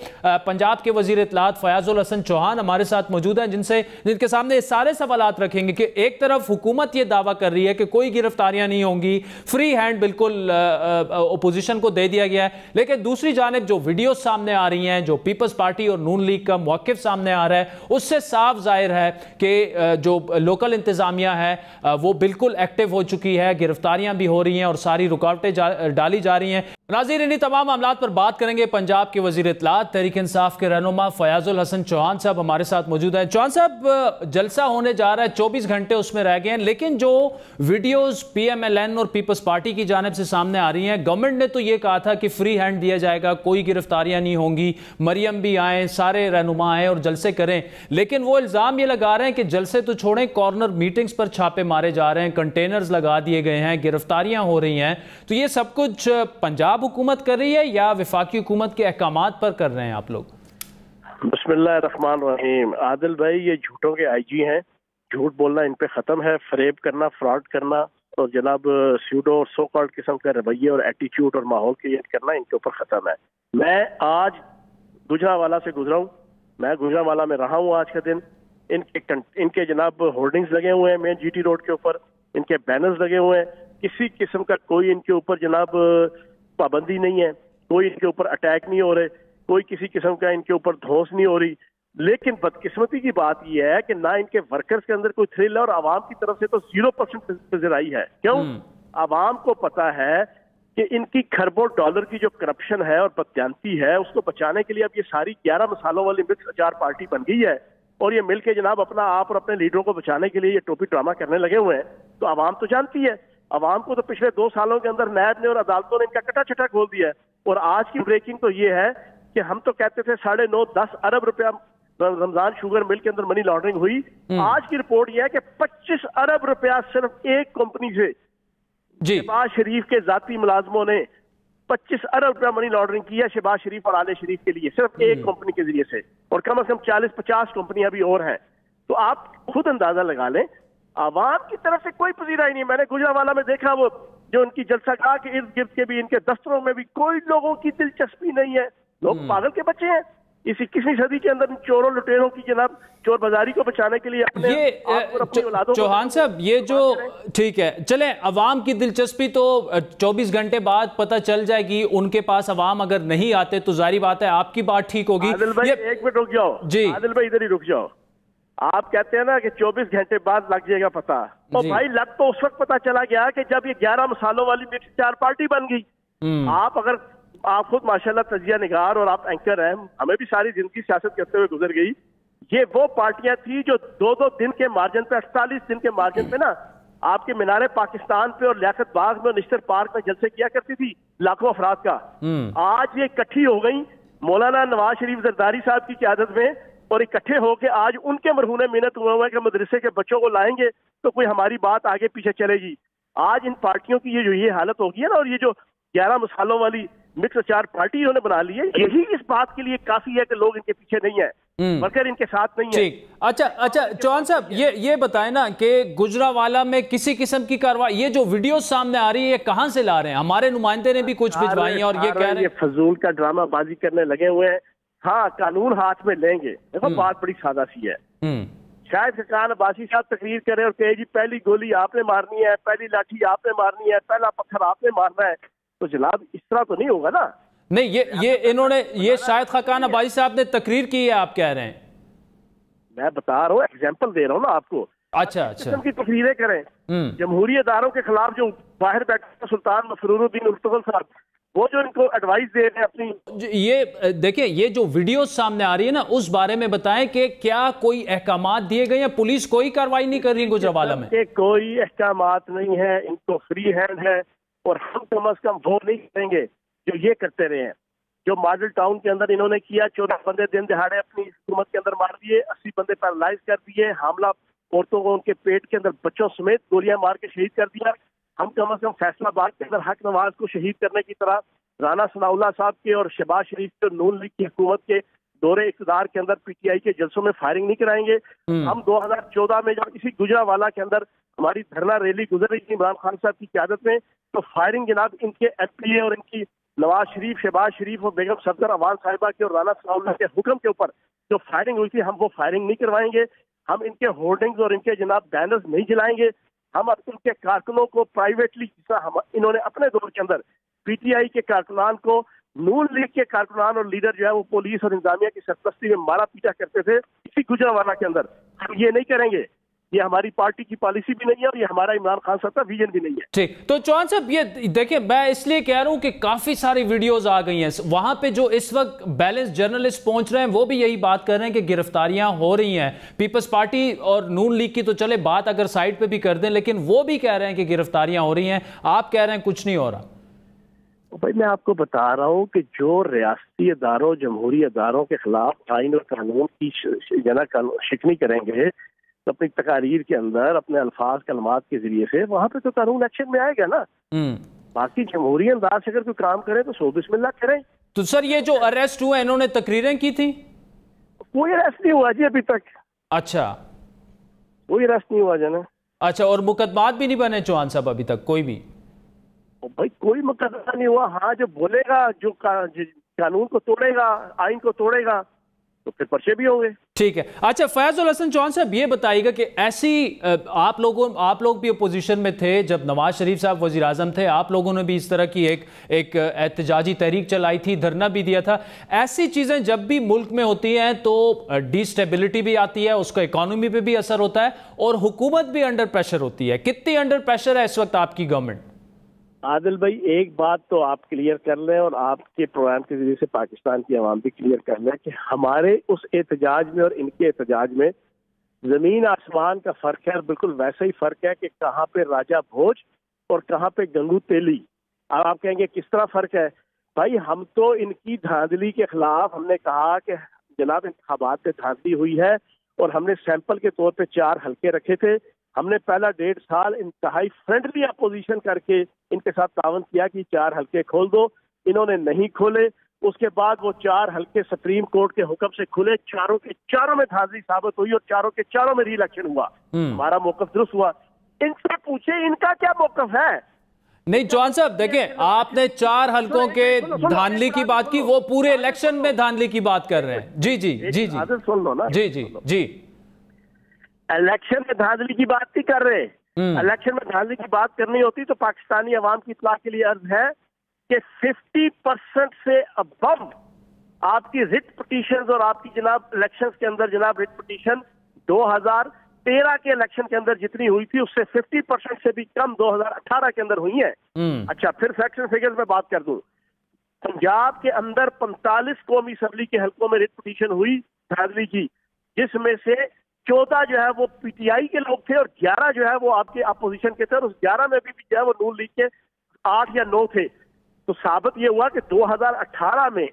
پنجاب کے وزیر اطلاعات فیاض الحسن چوہان ہمارے ساتھ موجود ہیں، جن کے سامنے یہ سارے سوالات رکھیں گے کہ ایک طرف حکومت یہ دعویٰ کر رہی ہے کہ کوئی گرفتاریاں نہیں ہوں گی، فری ہینڈ بالکل اپوزیشن کو دے دیا گیا ہے، لیکن دوسری جانب جو ویڈیوز سامنے آ رہی ہیں، جو پیپلز پارٹی اور نون لیگ کا موقف سامنے آ رہا ہے، اس سے صاف ظاہر ہے کہ جو لوکل انتظامیہ ہے وہ بالکل ایکٹیو ہو چکی ہے، گرفتاریاں بھی ہو رہی ہیں اور ساری رکاوٹیں ڈالی جا رہی ہیں. ناظرین انہی تمام معاملات پر بات کریں گے. پنجاب کے وزیر اطلاعات تحریک انصاف کے رہنما فیاض الحسن چوہان صاحب ہمارے ساتھ موجود ہیں. چوہان صاحب، جلسہ ہونے جا رہا ہے، 24 گھنٹے اس میں رہ گئے ہیں، لیکن جو videos P M L N اور پیپلز پارٹی کی جانب سے سامنے آ رہی ہیں، گورنمنٹ نے تو یہ کہا تھا کہ فری ہینڈ دیا جائے گا، کوئی گرفتاریاں نہیں ہوں گی، مریم بھی آئیں، سارے رہنما آئیں اور جلسے کریں، لیکن وہ الزام یہ لگا رہے ہیں کہ جلسے تو چھوڑیں، کارنر میٹنگز پر چھاپے مارے جا رہے ہیں، کنٹینرز لگا دیے گئے ہیں، گرفتاریاں ہو رہی ہیں. تو یہ سب کچھ پنجاب حکومت کر رہی ہے یا وفاقی حکومت کے احکامات پر کر رہے ہیں آپ لوگ؟ بسم اللہ الرحمن الرحیم. عادل بھائی، یہ جھوٹوں کے آئی جی ہیں، جھوٹ بولنا ان پہ ختم ہے، فریب کرنا، فراڈ کرنا اور جناب سیوڈو اور سو کالڈ قسم کا رویے اور ایٹیچیوڈ اور ماحول کریٹ کرنا ان کے اوپر ختم ہے. میں آج گجرانوالہ سے گزرا ہوں، میں گجرانوالہ میں رہا ہوں آج کا دن. ان کے جناب ہورڈنگز لگے ہوئے ہیں مین جی ٹی روڈ کے اوپر، ان کے بینرز لگے ہوئے ہیں، کسی قسم کا کوئی ان کے اوپر جناب پابندی نہیں ہے، کوئی ان کے اوپر اٹیک نہیں ہو رہے، کوئی کسی قسم کا ان کے اوپر دھوس نہیں ہو رہی. لیکن بدقسمتی کی بات یہ ہے کہ نہ ان کے ورکرز کے اندر کوئی تھرل ہے اور عوام کی طرف سے تو 0% پذیرائی ہے. کیوں؟ عوام کو پتا ہے کہ ان کی کھربوں ڈالر کی جو کرپشن ہے اور بدجانتی ہے، اس کو بچانے کے لیے اب یہ ساری 11 مسالوں والی مکس اچار پارٹی بن گئی ہے اور یہ مل کے جناب اپنا آپ اور اپنے لیڈروں کو بچانے کے لیے یہ ٹوپی ڈرامہ کرنے لگے ہوئے ہیں. تو عوام تو جانتی ہے، عوام کو تو پچھلے 2 سالوں کے اندر نیب نے اور عدالتوں نے ان کا کٹا چھٹا کھول دیا ہے. اور آج کی بریکنگ تو یہ ہے کہ ہم تو کہتے تھے 9.5-10 ارب روپیہ رمضان شوگر مل کے اندر منی لانڈرنگ ہوئی. آج کی رپورٹ یہ ہے کہ 25 ارب روپیہ صرف ایک کمپنی سے شہباز شریف کے ذاتی ملازموں نے 25 ارب روپیہ منی لانڈرنگ کی ہے شہباز شریف اور آل شریف کے لیے، صرف ایک کمپنی کے ذریعے سے، اور کم از کم 40-50 کمپنیاں بھی اور ہیں. تو آپ خود اندازہ لگا لیں، عوام کی طرف سے کوئی پذیرائی نہیں. میں نے گجرانوالہ میں دیکھا وہ جو ان کی جلسہ گاہ کے ارد گرد کے بھی، ان کے دفتروں میں بھی کوئی لوگوں کی دلچسپی نہیں ہے. لوگ پاگل کے بچے ہیں. اس 21ویں صدی کے اندر چوروں لٹیروں کی جناب چور بازاری کو بچانے کے لیے چوہان صاحب یہ جو ٹھیک ہے چلیں، عوام کی دلچسپی تو 24 گھنٹے بعد پتہ چل جائے گی. ان کے پاس عوام اگر نہیں آتے تو ظاہری بات ہے آپ کی بات ٹھیک ہوگی. عادل بھائی ایک منٹ رک جاؤ جی، عادل بھائی ادھر ہی رک جاؤ. آپ کہتے ہیں نا کہ 24 گھنٹے بعد لگ جائے گا پتہ، اور بھائی لگ تو اس وقت پتہ چلا گیا کہ جب یہ 11 مسالوں والی مکس چار پارٹی بن گئی. آپ خود ماشاءاللہ تجزیہ نگار اور آپ اینکر ہیں، ہمیں بھی ساری زندگی سیاست کرتے ہوئے گزر گئی. یہ وہ پارٹیاں تھیں جو 2-2 دن کے مارجن پہ، 48 دن کے مارجن پہ نا آپ کے مینار پاکستان پہ اور لیاقت باغ میں اور نشتر پارک میں جلسے کیا کرتی تھی لاکھوں افراد کا. آج یہ اکٹھی ہو گئی مولانا نواز شریف زرداری صاحب کی قیادت میں، اور اکٹھے ہو کے آج ان کے مرہون محنت ہوئے ہوئے کہ مدرسے کے بچوں کو لائیں گے تو کوئی ہماری بات آگے پیچھے چلے گی. آج ان پارٹیوں کی یہ حالت ہوگی ہے نا، اور یہ جو 11 مسالوں والی मिक्स चार पार्टी इन्होंने बना ली है। यही इस बात के लिए काफी है कि लोग इनके पीछे नहीं है, वर्कर इनके साथ नहीं है। ठीक, अच्छा चौहान साहब ये बताएं ना कि गुजरावाला में किसी किस्म की कार्रवाई, ये जो वीडियो सामने आ रही है ये कहां से ला रहे हैं? हमारे नुमाइंदे ने भी कुछ भिजवाई है और ये कह रहे हैं फजूल का ड्रामा बाजी करने लगे हुए हैं। हाँ, कानून हाथ में लेंगे। देखो बात बड़ी सादा सी है। शायद खान अब्बासी साहब तकरीर करें और कहे जी पहली गोली आपने मारनी है, पहली लाठी आपने मारनी है, पहला पत्थर आपने मारना है, तो जनाब इस तरह तो नहीं होगा ना। नहीं, ये इन्होंने, ये शायद खान अब्बासी साहब ने तकरीर की है, आप कह रहे हैं? मैं बता रहा हूँ, एग्जाम्पल दे रहा हूँ ना आपको। अच्छा की तकरीरें करें जमहूरी अदारों के खिलाफ, जो बाहर बैठे सुल्तान मफरूरुद्दीन उर्तुगल साहब, वो जो इनको एडवाइस दे रहे हैं अपनी। ये देखिए, ये जो वीडियो सामने आ रही है ना, उस बारे में बताएं कि क्या कोई अहकामात दिए गए हैं? पुलिस कोई कार्रवाई नहीं कर रही गुजरावाला में? कोई अहकामात नहीं है, इनको फ्री हैंड है, और हम कम से कम वो नहीं करेंगे जो ये करते रहे हैं। जो मॉडल टाउन के अंदर इन्होंने किया, 14 बंदे दिन दिहाड़े अपनी हुकूमत के अंदर मार दिए, 80 बंदे पैरालाइज कर दिए, हमला औरतों को उनके पेट के अंदर बच्चों समेत गोलियां मार के शहीद कर दिया। हम कम से कम फैसलाबाद के अंदर हक नवाज को शहीद करने की तरह राना सनाउल्लाह साहब के और शहबाज शरीफ के नून लीग की हुकूमत के दौरे इक़्तिदार के अंदर पीटीआई के जलसों में फायरिंग नहीं कराएंगे। हम 2014 में जब इसी गुजरावाला के अंदर हमारी धरना रैली गुजर रही थी इमरान खान साहब की क़यादत में, तो फायरिंग जनाब इनके एमपीए और इनकी नवाज शरीफ, शहबाज शरीफ और बेगम सफदर अवान साहिबा के और राना सनाउल्लाह के हुक्म के ऊपर जो फायरिंग हुई थी, हम वो फायरिंग नहीं करवाएंगे। हम इनके होर्डिंग्स और इनके जनाब बैनर्स नहीं जलाएंगे। हम इनके कारकुनों को प्राइवेटली, जिस इन्होंने अपने दौर के अंदर पीटीआई के कारकुनान को, नून लीग के कारकुनान और लीडर जो है वो पुलिस और इंतजामिया की सरपरस्ती में मारा पीटा करते थे इसी गुजरावाला के अंदर, हम ये नहीं करेंगे। ये हमारी पार्टी की पॉलिसी भी नहीं है और ये हमारा इमरान खान साहब का विजन भी नहीं है। ठीक, तो चौहान साहब ये देखिए, मैं इसलिए कह रहा हूं कि काफी सारी वीडियोस आ गई हैं वहां पे, जो इस वक्त बैलेंस जर्नलिस्ट पहुंच रहे हैं वो भी यही बात कर रहे हैं कि गिरफ्तारियां हो रही हैं। पीपल्स पार्टी और नून लीग की तो चले बात अगर साइड पे भी कर दें, लेकिन वो भी कह रहे हैं कि गिरफ्तारियां हो रही हैं, आप कह रहे हैं कुछ नहीं हो रहा। भाई मैं आपको बता रहा हूँ कि जो रियासती अदारों, जमहूरी अदारों के खिलाफ आइन और कानून की शिकनी करेंगे तो अपनी तकारीर के अंदर अपने अल्फाज कलमात के जरिए से, वहां पे तो कानून एक्शन में आएगा ना। बाकी जमहूरी अंदाज से अगर कोई काम करे तो सो बिस्मिल्लाह करें। तो सर ये जो अरेस्ट हुए, इन्होंने तकरीरें की थी? कोई अरेस्ट नहीं हुआ जी अभी तक। अच्छा, कोई अरेस्ट नहीं हुआ जना। अच्छा, और मुकदमात भी नहीं बने चौहान साहब अभी तक कोई भी? भाई कोई मुकदमा नहीं हुआ। हाँ, जो बोलेगा, जो कानून को तोड़ेगा, आइन को तोड़ेगा, तो फिर पर्चे भी होंगे। ठीक है। अच्छा, फैजुल हसन चौहान साहब ये बताइएगा कि ऐसी आप लोग भी अपोजिशन में थे जब नवाज शरीफ साहब वजीर आजम थे, आप लोगों ने भी इस तरह की एक एहतजाजी तहरीक चलाई थी, धरना भी दिया था। ऐसी चीजें जब भी मुल्क में होती हैं तो डिस्टेबिलिटी भी आती है, उसका इकोनॉमी पे भी असर होता है और हुकूमत भी अंडर प्रेशर होती है। कितनी अंडर प्रेशर है इस वक्त आपकी गवर्नमेंट? आदिल भाई, एक बात तो आप क्लियर कर लें और आपके प्रोग्राम के जरिए से पाकिस्तान की आवाम भी क्लियर कर लें कि हमारे उस एहतजाज में और इनके एहतजाज में जमीन आसमान का फर्क है। बिल्कुल वैसा ही फर्क है कि कहाँ पे राजा भोज और कहाँ पे गंगू तेली। अब आप कहेंगे किस तरह फर्क है? भाई हम तो इनकी धांधली के खिलाफ हमने कहा कि जनाब इंतखाबात में धांधली हुई है और हमने सैंपल के तौर पे 4 हल्के रखे थे। हमने पहला 1.5 साल इंतहाई फ्रेंडली अपोजिशन करके इनके साथ तावन किया कि 4 हल्के खोल दो, इन्होंने नहीं खोले। उसके बाद वो 4 हल्के सुप्रीम कोर्ट के हुक्म से खुले, चारों के चारों में धांधली साबित हुई और चारों के चारों में री इलेक्शन हुआ। हमारा मौकफ दुरुस्त हुआ। इनसे पूछे इनका क्या मौकफ है। नहीं चौहान साहब, देखें, आपने 4 हल्कों के धांधली की बात की, वो पूरे इलेक्शन में धांधली की बात कर रहे हैं। जी जी जी जी, सुन लो ना। जी जी जी, इलेक्शन में धांधली की बात नहीं कर रहे। इलेक्शन में धांधली की बात करनी होती तो पाकिस्तानी अवाम की इत्तला के लिए अर्ज है कि 50% से अबव आपकी रिट पिटीशन और आपकी जनाब इलेक्शंस के अंदर जनाब रिट पिटीशन 2013 के इलेक्शन के अंदर जितनी हुई थी उससे 50% से भी कम 2018 के अंदर हुई है। अच्छा, फिर फैक्ट्स एंड फिगर्स में बात कर दूं। पंजाब के अंदर 45 कौमी असम्बली के हल्कों में रिट पिटीशन हुई धांधली की, जिसमें से 14 जो है वो पीटीआई के लोग थे और 11 जो है वो आपके अपोजिशन के थे और उस 11 में भी जो है वो नून लीग के 8 या 9 थे। तो साबित ये हुआ कि 2018 में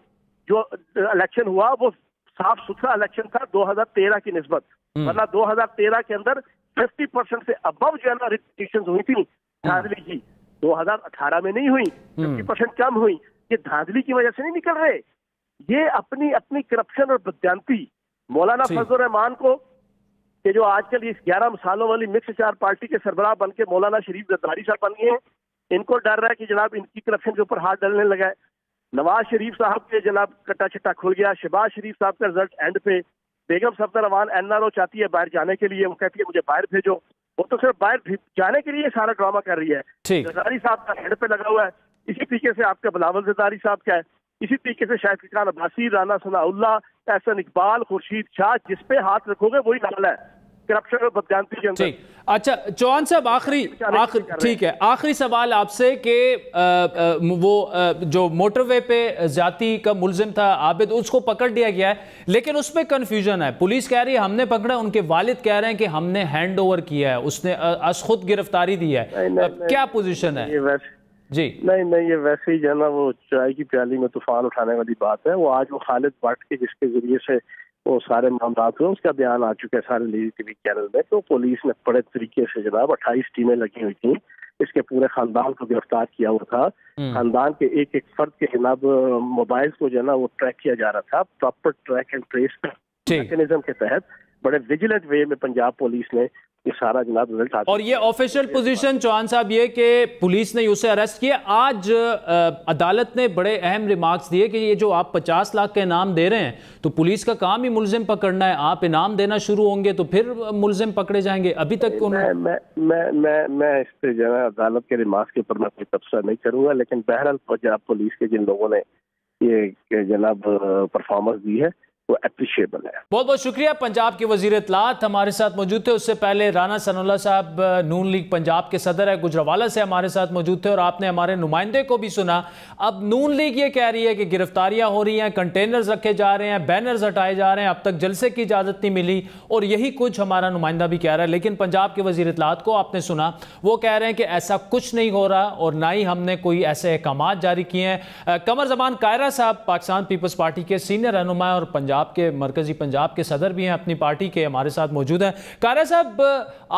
जो इलेक्शन हुआ वो साफ सुथरा इलेक्शन था 2013 की निस्बत। वरना 2013 के अंदर 50% से अबव जो है ना रिट पिटीशन हुई थी धांधली की, 2018 में नहीं हुई, 50% कम हुई। یہ دھاندلی کی وجہ سے نہیں نکل رہے، یہ اپنی کرپشن اور بددیانتی. مولانا فضل الرحمان کو کہ جو آج کل اس 11 مثالوں والی مکس چار پارٹی کے سربراہ بن کے مولانا شریف زرداری صاحب بن گئے ہیں، ان کو ڈر رہا ہے کہ جناب ان کی کرپشن کے اوپر ہاتھ ڈالنے لگا ہے. نواز شریف صاحب کے جناب کٹا چھٹا کھل گیا. شہباز شریف صاحب کا رزلٹ اینڈ پہ. بیگم صفدر روان NRO چاہتی ہے باہر جانے کے لیے، وہ کہتی ہے مجھے باہر بھیجو. وہ تو صرف باہر جانے کے لیے سارا ڈرامہ کر رہی ہے. زرداری صاحب کا اینڈ پہ لگا ہوا ہے. اسی طریقے سے آپ کا بلاول زرداری صاحب کا ہے. اسی طریقے سے شاہد خان عباسی، رانا ثناء اللہ، احسن اقبال، خورشید شاہ، جس پہ ہاتھ رکھو گے وہی حال ہے کرپشن اور بددیانتی کے اندر. اچھا چوہان صاحب ٹھیک ہے، آخری سوال آپ سے کہ وہ جو موٹر وے پہ زیادتی کا ملزم تھا عابد، اس کو پکڑ لیا گیا ہے، لیکن اس میں کنفیوژن ہے. پولیس کہہ رہی ہے ہم نے پکڑا، ان کے والد کہہ رہے ہیں کہ ہم نے ہینڈ اوور کیا ہے، اس نے از خود گرفتاری دی ہے. کیا پوزیشن ہے؟ جی نہیں یہ ویسے ہی جو ہے نا وہ چائے کی پیالی میں طوفان اٹھانے والی بات ہے. وہ آج وہ خالد بٹ کے جس کے ذریعے سے وہ سارے معاملات ہوئے، اس کا بیان آ چکا ہے سارے لیڈی ٹی وی چینل میں. تو پولیس نے بڑے طریقے سے جناب 28 ٹیمیں لگی ہوئی تھیں، اس کے پورے خاندان کو گرفتار کیا ہوا تھا. خاندان کے ایک فرد کے جناب موبائل کو جو ہے نا وہ ٹریک کیا جا رہا تھا proper track and trace mechanism کے تحت. بڑے ویجیلنٹ وے میں پنجاب پولیس نے یہ سارا جناب رزلٹ حاصل. اور یہ آفیشیل پوزیشن چوہان صاحب یہ کہ پولیس نے اسے اریسٹ کیا. آج عدالت نے بڑے اہم ریمارکس دیے کہ یہ جو آپ 50 لاکھ کا انعام دے رہے ہیں تو پولیس کا کام ہی ملزم پکڑنا ہے. آپ انعام دینا شروع ہوں گے تو پھر ملزم پکڑے جائیں گے. ابھی تک میں اس پہ جو ہے عدالت کے ریمارکس کے اوپر میں کوئی تبصرہ نہیں کروں گا، لیکن بہرحال جناب پولیس کے جن لوگوں نے یہ جناب پرفارمنس دی ہے وہ اپریشیبل ہے. بہت بہت شکریہ. پنجاب کے وزیر اطلاعات ہمارے ساتھ موجود تھے. اس سے پہلے رانا ثناء اللہ صاحب نون لیگ پنجاب کے صدر ہے، گجرانوالہ سے ہمارے ساتھ موجود تھے، اور آپ نے ہمارے نمائندے کو بھی سنا. اب نون لیگ یہ کہہ رہی ہے کہ گرفتاریاں ہو رہی ہیں، کنٹینرز رکھے جا رہے ہیں، بینرز ہٹائے جا رہے ہیں، اب تک جلسے کی اجازت نہیں ملی، اور یہی کچھ ہمارا نمائندہ بھی کہہ رہا ہے. لیکن پنجاب کے وزیر اطلاعات کو آپ نے سنا، وہ کہہ رہے ہیں کہ ایسا کچھ نہیں ہو رہا اور نہ ہی ہم نے کوئی ایسے احکامات جاری کیے ہیں. قمر زمان قاہرہ صاحب پاکستان پیپلز پارٹی کے سینئر رہنما اور پنجاب کے مرکزی پنجاب کے صدر بھی ہیں، اپنی پارٹی کے، ہمارے ساتھ موجود ہیں. قاہرہ صاحب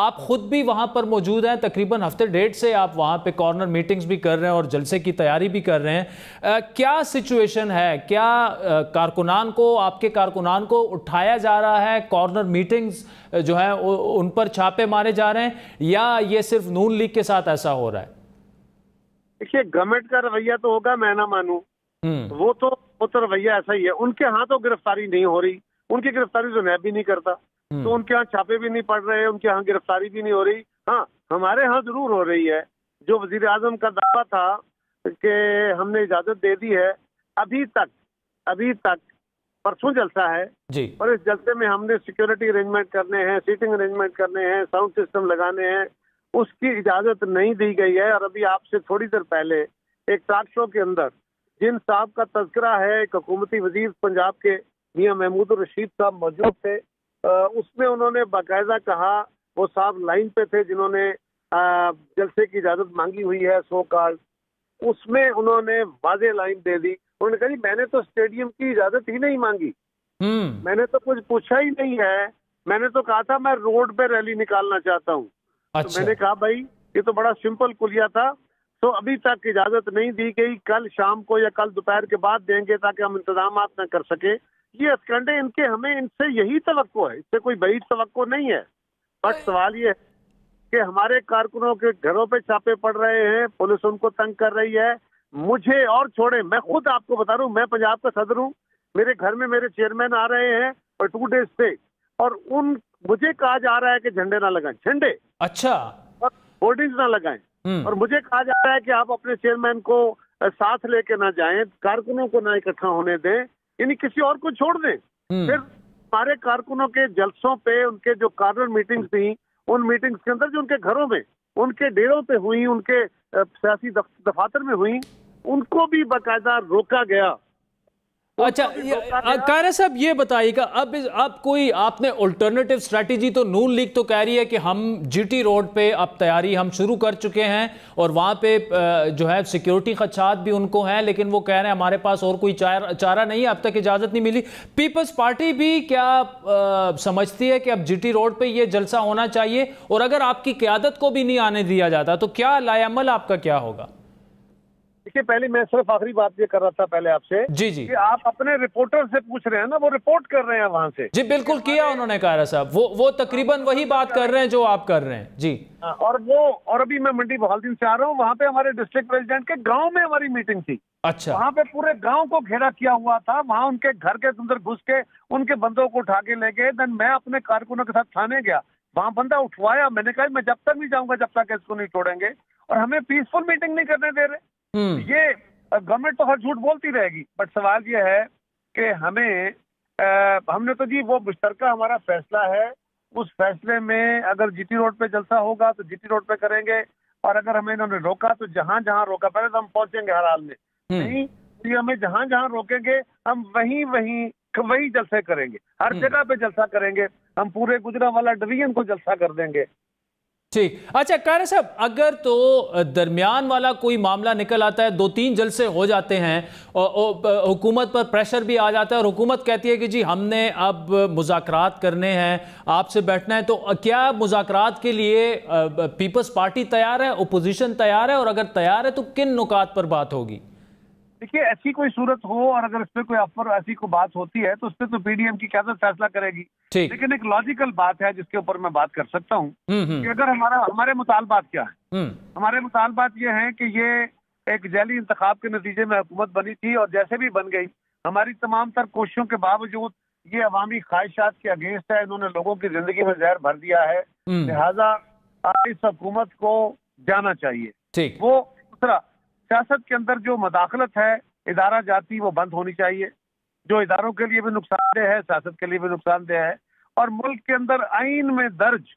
آپ خود بھی وہاں پر موجود ہیں، تقریباً ہفتے ڈیڑھ سے آپ وہاں پہ کارنر میٹنگز بھی کر رہے ہیں اور جلسے کی تیاری بھی کر رہے ہیں. کیا سچویشن ہے؟ کیا آپ کے کارکنان کو اٹھایا جا رہا ہے، کارنر میٹنگز جو ہیں ان پر چھاپے مارے جا رہے ہیں، یا یہ صرف نون لیگ کے ساتھ ایسا ہو رہا ہے؟ دیکھیے گورنمنٹ کا رویہ تو ہوگا، میں نہ مانوں، وہ تو رویہ ایسا ہی ہے. ان کے ہاں تو گرفتاری نہیں ہو رہی، ان کی گرفتاری تو نیب بھی نہیں کرتا، تو ان کے ہاں چھاپے بھی نہیں پڑ رہے، ان کے ہاں گرفتاری بھی نہیں ہو رہی. ہاں ہمارے ہاں ضرور ہو رہی ہے. جو وزیر اعظم کا دعویٰ تھا کہ ہم نے اجازت دے دی ہے، ابھی تک پرسوں جلسہ ہے جی، اور اس جلسے میں ہم نے سیکیورٹی ارینجمنٹ کرنے ہیں، سیٹنگ ارینجمنٹ کرنے ہیں، ساؤنڈ سسٹم لگانے ہیں، اس کی اجازت نہیں دی گئی ہے. اور ابھی آپ سے تھوڑی دیر پہلے ایک ٹاک شو کے اندر جن صاحب کا تذکرہ ہے، ایک حکومتی وزیر پنجاب کے میاں محمود الرشید صاحب موجود تھے، اس میں انہوں نے باقاعدہ کہا، وہ صاحب لائن پہ تھے جنہوں نے جلسے کی اجازت مانگی ہوئی ہے سو کال، اس میں انہوں نے واضح لائن دے دی. انہوں نے کہا جی میں نے تو اسٹیڈیم کی اجازت ہی نہیں مانگی، میں نے تو کچھ پوچھا ہی نہیں ہے، میں نے تو کہا تھا میں روڈ پہ ریلی نکالنا چاہتا ہوں. تو میں نے کہا بھائی یہ تو بڑا سمپل کلیہ تھا. تو ابھی تک اجازت نہیں دی گئی، کل شام کو یا کل دوپہر کے بعد دیں گے تاکہ ہم انتظامات نہ کر سکے. یہ اسکنڈے ان کے، ہمیں ان سے یہی توقع ہے، اس سے کوئی بعید توقع نہیں ہے. بٹ سوال یہ ہے کہ ہمارے کارکنوں کے گھروں پہ چھاپے پڑ رہے ہیں، پولیس ان کو تنگ کر رہی ہے. مجھے اور چھوڑیں، میں خود آپ کو بتا رہا ہوں، میں پنجاب کا صدر ہوں، میرے گھر میں میرے چیئرمین آ رہے ہیں اور 2 ڈیز سے، اور مجھے کہا جا رہا ہے کہ جھنڈے نہ لگائیں، جھنڈے اچھا ہورڈنگز نہ لگائیں، اور مجھے کہا جا رہا ہے کہ آپ اپنے چیئرمین کو ساتھ لے کے نہ جائیں، کارکنوں کو نہ اکٹھا ہونے دیں، یعنی کسی اور کو چھوڑ دیں. پھر ہمارے کارکنوں کے جلسوں پہ، ان کے جو کارنر میٹنگز تھیں، ان میٹنگز کے اندر جو ان کے گھروں میں، ان کے ڈیروں پہ ہوئی، ان کے سیاسی دفاتر میں ہوئی، ان کو بھی باقاعدہ روکا گیا. اچھا قاہرہ صاحب یہ بتائیے گا، اب کوئی آپ نے الٹرنیٹیو اسٹریٹجی، تو نون لیگ تو کہہ رہی ہے کہ ہم جی ٹی روڈ پہ اب تیاری ہم شروع کر چکے ہیں، اور وہاں پہ جو ہے سیکیورٹی خدشات بھی ان کو ہیں، لیکن وہ کہہ رہے ہیں ہمارے پاس اور کوئی چارہ نہیں ہے، اب تک اجازت نہیں ملی. پیپلز پارٹی بھی کیا سمجھتی ہے کہ اب جی ٹی روڈ پہ یہ جلسہ ہونا چاہیے، اور اگر آپ کی قیادت کو بھی نہیں آنے دیا جاتا تو کیا لائے عمل آپ کا کیا ہوگا؟ देखिए पहले मैं सिर्फ आखिरी बात ये कर रहा था पहले आपसे जी जी कि आप अपने रिपोर्टर से पूछ रहे हैं ना, वो रिपोर्ट कर रहे हैं वहां से। जी बिल्कुल किया उन्होंने कारा साहब, वो तकरीबन वही बात कर रहे हैं जो आप कर रहे हैं जी। और अभी मैं मंडी बहालदीन से आ रहा हूँ, वहाँ पे हमारे डिस्ट्रिक्ट प्रेसिडेंट के गांव में हमारी मीटिंग थी। अच्छा। वहाँ पे पूरे गांव को घेरा किया हुआ था, वहाँ उनके घर के अंदर घुस के उनके बंदों को उठा के ले गए। देन मैं अपने कारकुनों के साथ थाने गया, वहाँ बंदा उठवाया, मैंने कहा मैं जब तक नहीं जाऊंगा जब तक इसको नहीं छोड़ेंगे, और हमें पीसफुल मीटिंग नहीं करने दे रहे। ये गवर्नमेंट तो हर झूठ बोलती रहेगी, बट सवाल ये है कि हमने तो जी वो मुश्तरका हमारा फैसला है, उस फैसले में अगर जीटी रोड पे जलसा होगा तो जीटी रोड पे करेंगे, और अगर हमें इन्होंने रोका तो जहां जहां रोका, पहले तो हम पहुंचेंगे हर हाल में, नहीं तो हमें जहां जहां रोकेंगे हम वही जलसे करेंगे, हर जगह पे जलसा करेंगे, हम पूरे गुजरांवाला डिवीजन को जलसा कर देंगे। ठीक। अच्छा कारा साहब, अगर तो दरमियान वाला कोई मामला निकल आता है, 2-3 जलसे हो जाते हैं और हुकूमत पर प्रेशर भी आ जाता है और हुकूमत कहती है कि जी हमने अब मुज़ाकरात करने हैं, आपसे बैठना है, तो क्या मुज़ाकरात के लिए पीपल्स पार्टी तैयार है, ओपोजिशन तैयार है, और अगर तैयार है तो किन नुकात पर बात होगी? देखिए ऐसी कोई सूरत हो और अगर इस पे कोई ऑफर ऐसी कोई बात होती है तो उस पर तो पीडीएम की क़यादत फैसला करेगी। लेकिन एक लॉजिकल बात है जिसके ऊपर मैं बात कर सकता हूँ कि अगर हमारे मुतालबात क्या है। हमारे मुतालबात ये हैं कि ये एक जैली इंतखाब के नतीजे में हुकूमत बनी थी, और जैसे भी बन गई, हमारी तमाम तर कोशिशों के बावजूद ये अवामी ख्वाहिशात के अगेंस्ट है, इन्होंने लोगों की जिंदगी में जहर भर दिया है, लिहाजा इस हुकूमत को जाना चाहिए। वो दूसरा, सियासत के अंदर जो मदाखलत है इदारा जाती वो बंद होनी चाहिए, जो इदारों के लिए भी नुकसानदेह है, सियासत के लिए भी नुकसानदेह है, और मुल्क के अंदर आइन में दर्ज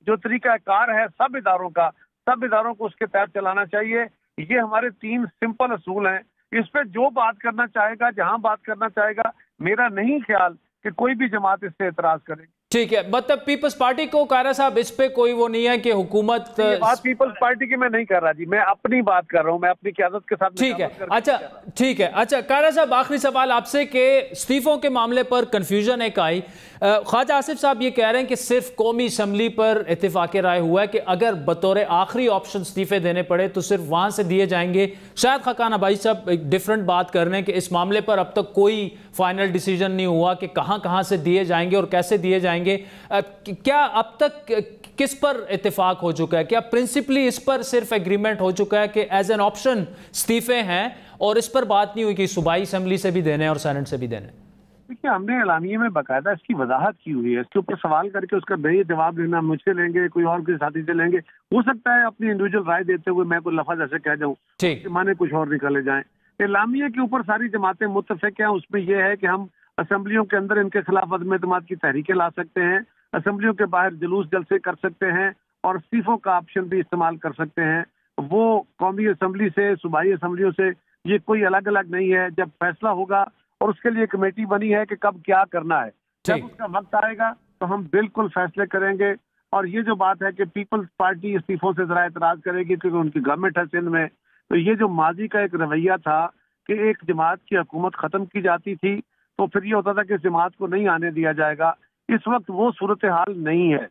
जो तरीकाकार है सब इदारों को उसके तहत चलाना चाहिए। ये हमारे 3 सिंपल असूल हैं। इस पे जो बात करना चाहेगा, जहां बात करना चाहेगा, मेरा नहीं ख्याल कि कोई भी जमात इससे एतराज करेगी। ठीक है, मतलब पीपल्स पार्टी को कारा साहब इस पे कोई वो नहीं है कि हुकूमत, ये बात पीपल्स पार्टी की मैं नहीं कर रहा जी, मैं अपनी बात कर रहा हूँ, मैं अपनी क़यादत के साथ। ठीक है, अच्छा ठीक है। अच्छा कारा साहब, आखिरी सवाल आपसे कि इस्तीफों के मामले पर कंफ्यूजन एक आई, ख्वाजा आसिफ साहब ये कह रहे हैं कि सिर्फ कौमी असम्बली पर इत्तेफाक राय हुआ है कि अगर बतौर आखिरी ऑप्शन इस्तीफे देने पड़े तो सिर्फ वहां से दिए जाएंगे। शायद खाकान भाई साहब एक डिफरेंट बात कर रहे हैं कि इस मामले पर अब तक कोई फाइनल डिसीजन नहीं हुआ कि कहां से दिए जाएंगे और कैसे दिए जाएंगे। क्या अब तक किस पर इत्तेफाक हो चुका है? क्या प्रिंसिपली इस पर सिर्फ एग्रीमेंट हो चुका है कि एज एन ऑप्शन इस्तीफे हैं, और इस पर बात नहीं हुई कि सूबाई असम्बली से भी देने और सेनेट से भी देने? देखिए हमने एलानिये में बाकायदा इसकी वजाहत की हुई है, इसके ऊपर सवाल करके उसका बेहद जवाब देना मुझसे लेंगे, कोई और किसी साथी से लेंगे, हो सकता है अपनी इंडिविजुअल राय देते हुए मैं कोई लफ्ज ऐसे कह जाऊँ माने कुछ और निकाले जाए। एलानिये के ऊपर सारी जमातें मुत्तफिक हैं, उसमें यह है कि हम असम्बलियों के अंदर इनके खिलाफ अदम एतमाद की तहरीकें ला सकते हैं, असम्बलियों के बाहर जुलूस जलसे कर सकते हैं, और इस्तीफों का ऑप्शन भी इस्तेमाल कर सकते हैं। वो कौमी असम्बली से, सूबाई असम्बलियों से, ये कोई अलग अलग नहीं है। जब फैसला होगा और उसके लिए कमेटी बनी है कि कब क्या करना है, जब उसका वक्त आएगा तो हम बिल्कुल फैसले करेंगे। और ये जो बात है कि पीपल्स पार्टी इस्तीफों से जरा एतराज करेगी क्योंकि उनकी गवर्नमेंट है सिंध में, तो ये जो माजी का एक रवैया था कि एक जमात की हुकूमत खत्म की जाती थी तो फिर ये होता था कि इस जमात को नहीं आने दिया जाएगा, इस वक्त वो सूरत हाल नहीं है।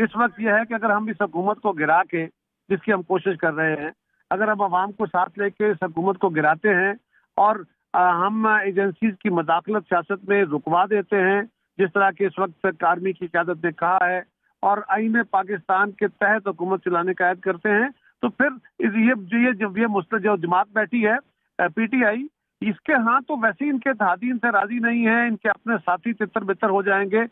इस वक्त यह है कि अगर हम इस हुकूमत को गिरा के, जिसकी हम कोशिश कर रहे हैं, अगर हम आवाम को साथ लेके इस हुकूमत को गिराते हैं और हम एजेंसीज की मदाखलत सियासत में रुकवा देते हैं, जिस तरह के इस वक्त आर्मी की क़यादत ने कहा है, और आईन पाकिस्तान के तहत हुकूमत चलाने का ऐद करते हैं, तो फिर जो जमात बैठी है पीटीआई, इसके हाँ तो वैसे ही इनके इत्तेहादी इनसे राजी नहीं है, इनके अपने साथी तितर बितर हो जाएंगे,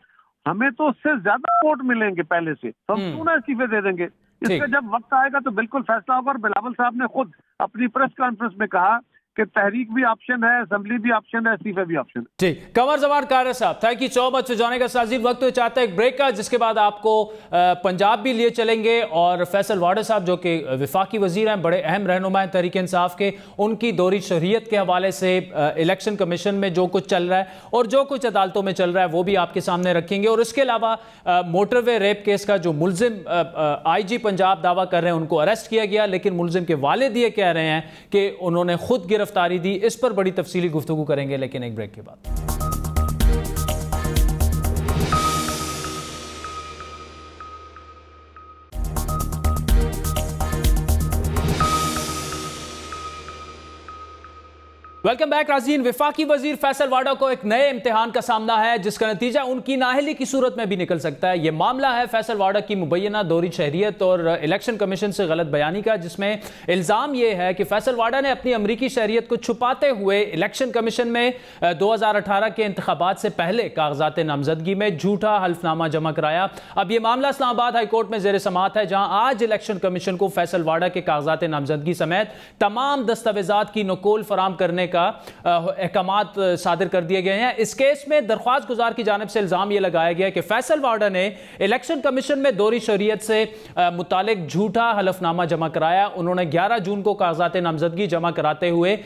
हमें तो उससे ज्यादा वोट मिलेंगे पहले से, तो हम क्यों ना इस्तीफे दे देंगे। इसका जब वक्त आएगा तो बिल्कुल फैसला होगा। और बिलावल साहब ने खुद अपनी प्रेस कॉन्फ्रेंस में कहा कि तहरीक भी ऑप्शन है, असेंबली भी ऑप्शन है, इस्तीफे भी ऑप्शन है। ठीक, कमर जमान कारा साहब, थैंक यू सो मच जाने का। साजिद वक्त तो चाहता है एक ब्रेक का, जिसके बाद आपको पंजाब भी लिए चलेंगे, और फैसल वाडा साहब जो कि वफाकी वजीर हैं, बड़े अहम रहनुमा हैं तहरीक इंसाफ के, उनकी दौरी शरीयत के हवाले से इलेक्शन कमीशन में जो कुछ चल रहा है और जो कुछ अदालतों में चल रहा है वो भी आपके सामने रखेंगे। और इसके अलावा मोटरवे रेप केस का जो मुलजिम IG पंजाब दावा कर रहे हैं उनको अरेस्ट किया गया, लेकिन मुलजिम के वालिद ये कह रहे हैं कि उन्होंने खुद गिरफ्तारी दी। इस पर बड़ी तफसीली गुफ्तगू करेंगे, लेकिन एक ब्रेक के बाद। वेलकम बैक नाज़रीन। वफाकी वजीर फैसल वाडा को एक नए इम्तिहान का सामना है जिसका नतीजा उनकी नाअहली की सूरत में भी निकल सकता है। यह मामला है फैसल वाडा की मुबैना दोहरी शहरियत और इलेक्शन कमीशन से गलत बयानी का, जिसमें इल्ज़ाम यह है कि फैसल वाडा ने अपनी अमरीकी शहरियत को छुपाते हुए इलेक्शन कमीशन में 2018 के इंतखाबात से पहले कागजात नामजदगी में झूठा हल्फनामा जमा कराया। अब यह मामला इस्लामाबाद हाई कोर्ट में ज़ेर समाअत है, जहां आज इलेक्शन कमीशन को फैसल वाडा के कागजात नामजदगी समेत तमाम दस्तावेजात की नकुल फराम करने का अहकामात सादिर कर दिए गए हैं। इस केस में दरख्वास्त गुजार की जानिब से इल्जाम यह लगाया गया कि फैसल वाडा ने इलेक्शन कमीशन में दोहरी शरीयत से मुतालिक झूठा हलफनामा जमा कराया। उन्होंने 11 जून को कागजात नामजदगी जमा कराते हुए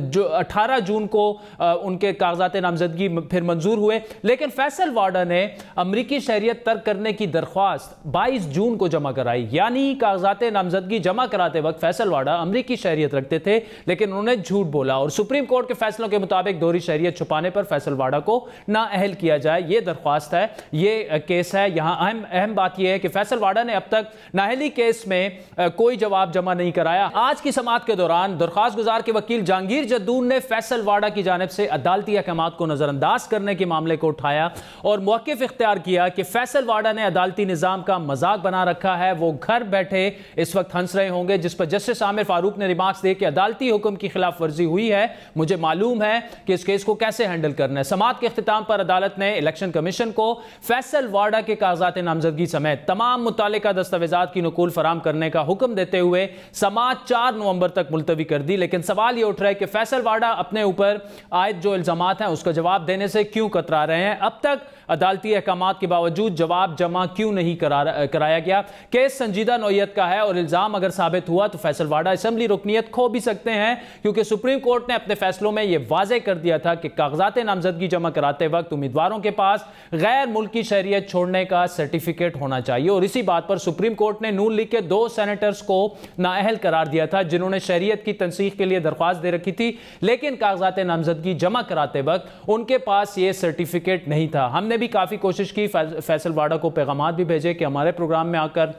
जो 18 जून को उनके कागजात नामजदगी फिर मंजूर हुए, लेकिन फैसल वाडा ने अमरीकी शहरियत तर्क करने की दरख्वास्त 22 जून को जमा कराई। यानी कागजात नामजदगी जमा कराते वक्त फैसल वाडा अमरीकी शहरियत रखते थे, लेकिन उन्होंने झूठ बोला और सुप्रीम कोर्ट के फैसलों के मुताबिक दोहरी शहरियत छुपाने पर फैसल वाडा को नाअहल किया जाए। यह दरख्वास्त है, यह केस है। यहां अहम बात यह है कि फैसल वाडा ने अब तक नाअहली केस में कोई जवाब जमा नहीं कराया। आज की समाअत के दौरान दरख्वास्त गुजार के वकील जहांगीर जद्दून ने फैसल वाडा की जानिब से अदालती अहकामात को नजरअंदाज करने के मामले को उठाया और मौक़िफ़ इख्तियार किया कि फैसल वाडा ने अदालती निज़ाम का मजाक बना रखा है। वो घर बैठे इस वक्त हंस रहे होंगे, जिस पर जस्टिस आमिर फारूक ने रिमार्क्स दिए कि अदालती हुक्म की खिलाफ वर्जी हुई है, मुझे मालूम है कि इस केस को कैसे हैंडल करना है। समाअत के इख्तिताम पर अदालत ने इलेक्शन कमीशन को फैसल वाडा के कागजात नामजदगी समेत तमाम मुतालिका दस्तावेजात की नकुल फराम करने का हुक्म देते हुए समाअत 4 नवंबर तक मुलतवी कर दी। लेकिन सवाल यह उठ रहा है कि फैसल वाडा अपने ऊपर आयद जो इल्जामात हैं उसका जवाब देने से क्यों कतरा रहे हैं। अब तक अदालती अहकामात के बावजूद जवाब जमा क्यों नहीं कराया गया। केस संजीदा नौयत का है और इल्जाम अगर साबित हुआ तो फैसल वाडा असेंबली रुकनियत खो भी सकते हैं, क्योंकि सुप्रीम कोर्ट ने अपने फैसलों में यह वाज़ेह कर दिया था कि कागजात नामजदगी जमा कराते वक्त उम्मीदवारों के पास गैर मुल्की शहरियत छोड़ने का सर्टिफिकेट होना चाहिए। और इसी बात पर सुप्रीम कोर्ट ने नून लीग के 2 सेनेटर्स को नाअहल करार दिया था, जिन्होंने शहरियत की तनसीख के लिए दरख्वास्त दे रखी थी, लेकिन कागजात नामजदगी जमा कराते वक्त उनके पास यह सर्टिफिकेट नहीं था। हमने भी काफी कोशिश की, फैसल वाडा को पैगामात भी भेजे कि हमारे प्रोग्राम में आकर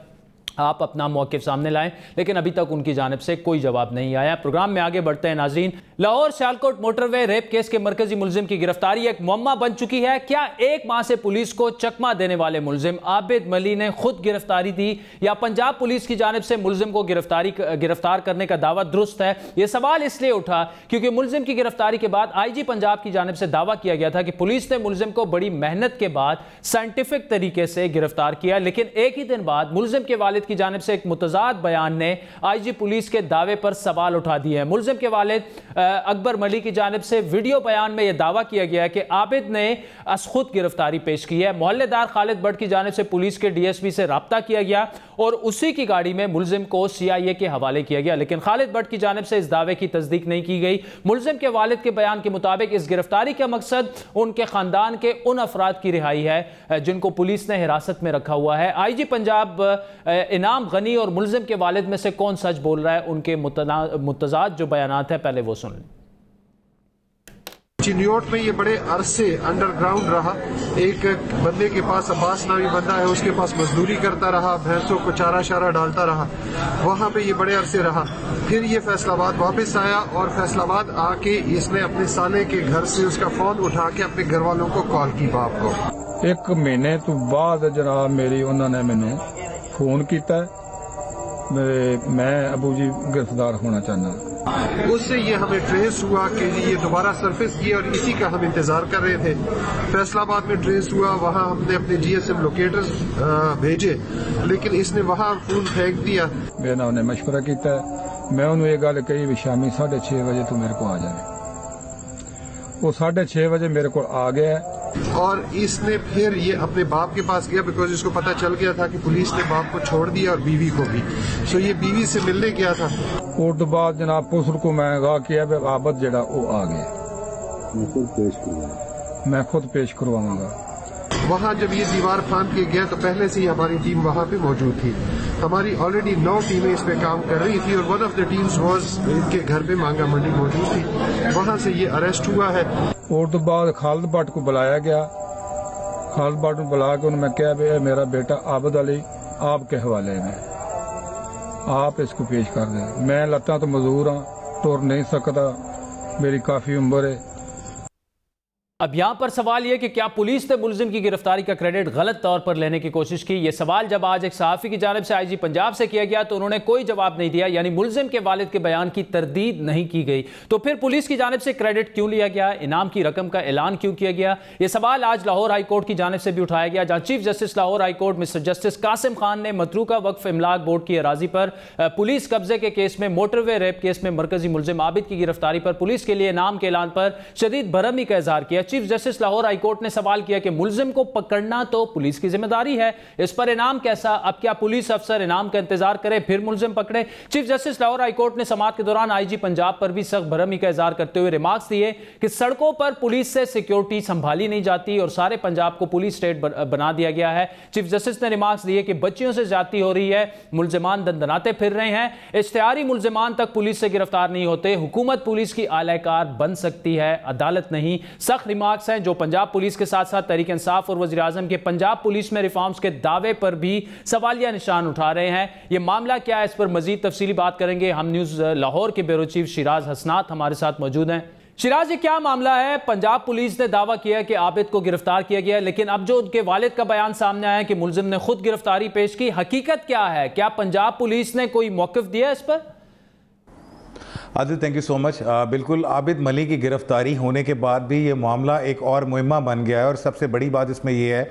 आप अपना मौक़िफ़ सामने लाएं, लेकिन अभी तक उनकी जानिब से कोई जवाब नहीं आया। प्रोग्राम में आगे बढ़ते हैं नाज़रीन। Lahore Sialkot motorway rape case के मरकजी मुलजिम की गिरफ्तारी एक मुअम्मा बन चुकी है। क्या 1 माह से पुलिस को चकमा देने वाले मुलजिम आबिद मली ने खुद गिरफ्तारी दी या पंजाब पुलिस की जानिब से मुलजिम को गिरफ्तार करने का दावा दुरुस्त है? यह सवाल इसलिए उठा क्योंकि मुलजिम की गिरफ्तारी के बाद IG पंजाब की जानिब से दावा किया गया था कि पुलिस ने मुलजिम को बड़ी मेहनत के बाद साइंटिफिक तरीके से गिरफ्तार किया, लेकिन एक ही दिन बाद मुलजिम के वालिद की जानिब से एक मुतजाद बयान ने IG पुलिस के दावे पर सवाल उठा दिए हैं। मुलजिम के वालिद अकबर मली की जानिब से वीडियो बयान में यह दावा किया गया है कि आबिद ने खुद गिरफ्तारी पेश की है। मोहल्लेदार खालिद भट्ट की जानिब से पुलिस के DSP से राब्ता किया गया और उसी की गाड़ी में मुलजिम को CIA के हवाले किया गया, लेकिन खालिद भट्ट की जानिब से इस दावे की तस्दीक नहीं की गई। मुलजिम के वालिद के बयान के मुताबिक इस गिरफ्तारी का मकसद उनके खानदान के उन अफराद की रिहाई है जिनको पुलिस ने हिरासत में रखा हुआ है। IG पंजाब इनाम गनी और मुलजिम के वालिद में से कौन सच बोल रहा है, उनके मुतजाद जो बयानात है पहले वो सुन लें। चिन्योट में ये बड़े अरसे अंडरग्राउंड रहा। एक बंदे के पास अब्बास नामी बंदा है, उसके पास मजदूरी करता रहा, भैंसों को चारा शारा डालता रहा, वहाँ पे ये बड़े अरसे रहा। फिर ये फैसलाबाद वापस आया और फैसलाबाद आके इसने अपने साले के घर से उसका फोन उठा के अपने घर वालों को कॉल की बाप को। 1 महीने तो बाद जनाब मेरी उन्होंने मैंने फोन किया, मैं अबू जी गिरफ्तार होना चाहना। उससे ये हमें ट्रेस हुआ कि ये दोबारा सरफेस किया और इसी का हम इंतजार कर रहे थे। फैसलाबाद में ट्रेस हुआ, वहाँ हमने अपने GSM लोकेटर्स भेजे, लेकिन इसने वहाँ फोन फेंक दिया। मेरे नाल ने मशवरा किया, मैं उन्होंने ये गल कही भी शामी 6:30 बजे तू मेरे को आ जाए। वो 6:30 बजे मेरे को आ गया और इसने फिर ये अपने बाप के पास गया, बिकॉज इसको पता चल गया था कि पुलिस ने बाप को छोड़ दिया और बीवी को भी। सो ये बीवी से मिलने गया था। और तो बाद जनाब पुलिस को मैं कहा किया आबद जड़ा वो आ गया, मैं खुद पेश करवाऊंगा। वहाँ जब ये दीवार फांद के गया तो पहले से ही हमारी टीम वहाँ पे मौजूद थी। हमारी ऑलरेडी 9 टीमें इस पे काम कर रही थी और one of the teams was इनके घर पे मांगा मंडी मौजूद थी, वहाँ से ये अरेस्ट हुआ है। और तो बाद खालिद भट्ट को बुलाया गया, खालिद भट्ट को बुला के उन्होंने कहा भी मेरा बेटा आबद अली आपके हवाले में, आप इसको पेश कर दें। मैं लत्ता तो मजदूर हाँ, टुर नहीं सकता, मेरी काफ़ी उम्र है। अब यहां पर सवाल यह कि क्या पुलिस ने मुलजिम की गिरफ्तारी का क्रेडिट गलत तौर पर लेने की कोशिश की? यह सवाल जब आज एक सहाफ़ी की जानिब से आईजी पंजाब से किया गया तो उन्होंने कोई जवाब नहीं दिया, यानी मुलजिम के वालिद के बयान की तरदीद नहीं की गई। तो फिर पुलिस की जानिब से क्रेडिट क्यों लिया गया? इनाम की रकम का ऐलान क्यों किया गया? यह सवाल आज लाहौर हाई कोर्ट की जानिब से भी उठाया गया, जहां chief justice Lahore High Court Mister Justice Qasim Khan ने मतरूका वक्फ इमलाक बोर्ड की अराजी पर पुलिस कब्जे के केस में मोटरवे रेप केस में मरकजी मुलजिम आबिद की गिरफ्तारी पर पुलिस के लिए इनाम के ऐलान पर शदीद बरहमी का इजहार किया। Chief justice Lahore High court ने सवाल किया कि मुलजिम को पकड़ना तो पुलिस की जिम्मेदारी है, इस पर इनाम कैसा? अब क्या पुलिस अफसर इनाम का इंतजार करे फिर मुलजिम पकड़े? Chief justice Lahore High court ने समाअत के दौरान आईजी पंजाब पर भी सख्त बरहमी का इजहार करते हुए रिमार्क्स दिए कि सड़कों पर पुलिस से सिक्योरिटी संभाली नहीं जाती और सारे पंजाब को पुलिस स्टेट बना दिया गया है। चीफ जस्टिस ने रिमार्क्स दिए कि बच्चियों से ज्यादती हो रही है, मुलजिमान दंदनाते फिर रहे हैं, इश्तिहारी मुलजिमान तक पुलिस से गिरफ्तार नहीं होते, हुकूमत पुलिस की आलाकार बन सकती है, अदालत नहीं। सख्त रिमार्क्स हैं जो पंजाब पुलिस के साथ साथ तहरीक इंसाफ और वज़ीर आज़म के पंजाब पुलिस में रिफॉर्म्स के दावे पर भी सवालिया निशान उठा रहे हैं। यह मामला क्या है, इस पर मजीद तफसीली बात करेंगे। हम न्यूज़ लाहौर के ब्यूरो चीफ शिराज हसनात हमारे साथ मौजूद हैं। शिराज, ये क्या मामला है? पंजाब पुलिस ने दावा किया कि आबिद को गिरफ्तार किया गया, लेकिन अब जो उनके वालिद का बयान सामने आया कि मुलजिम ने खुद गिरफ्तारी पेश की, हकीकत क्या है? क्या पंजाब पुलिस ने कोई मौक़िफ़ दिया इस पर? Adil, thank you so much. बिल्कुल, आबिद मलिक की गिरफ़्तारी होने के बाद भी ये मामला एक और मुहिम्मा बन गया है और सबसे बड़ी बात इसमें यह है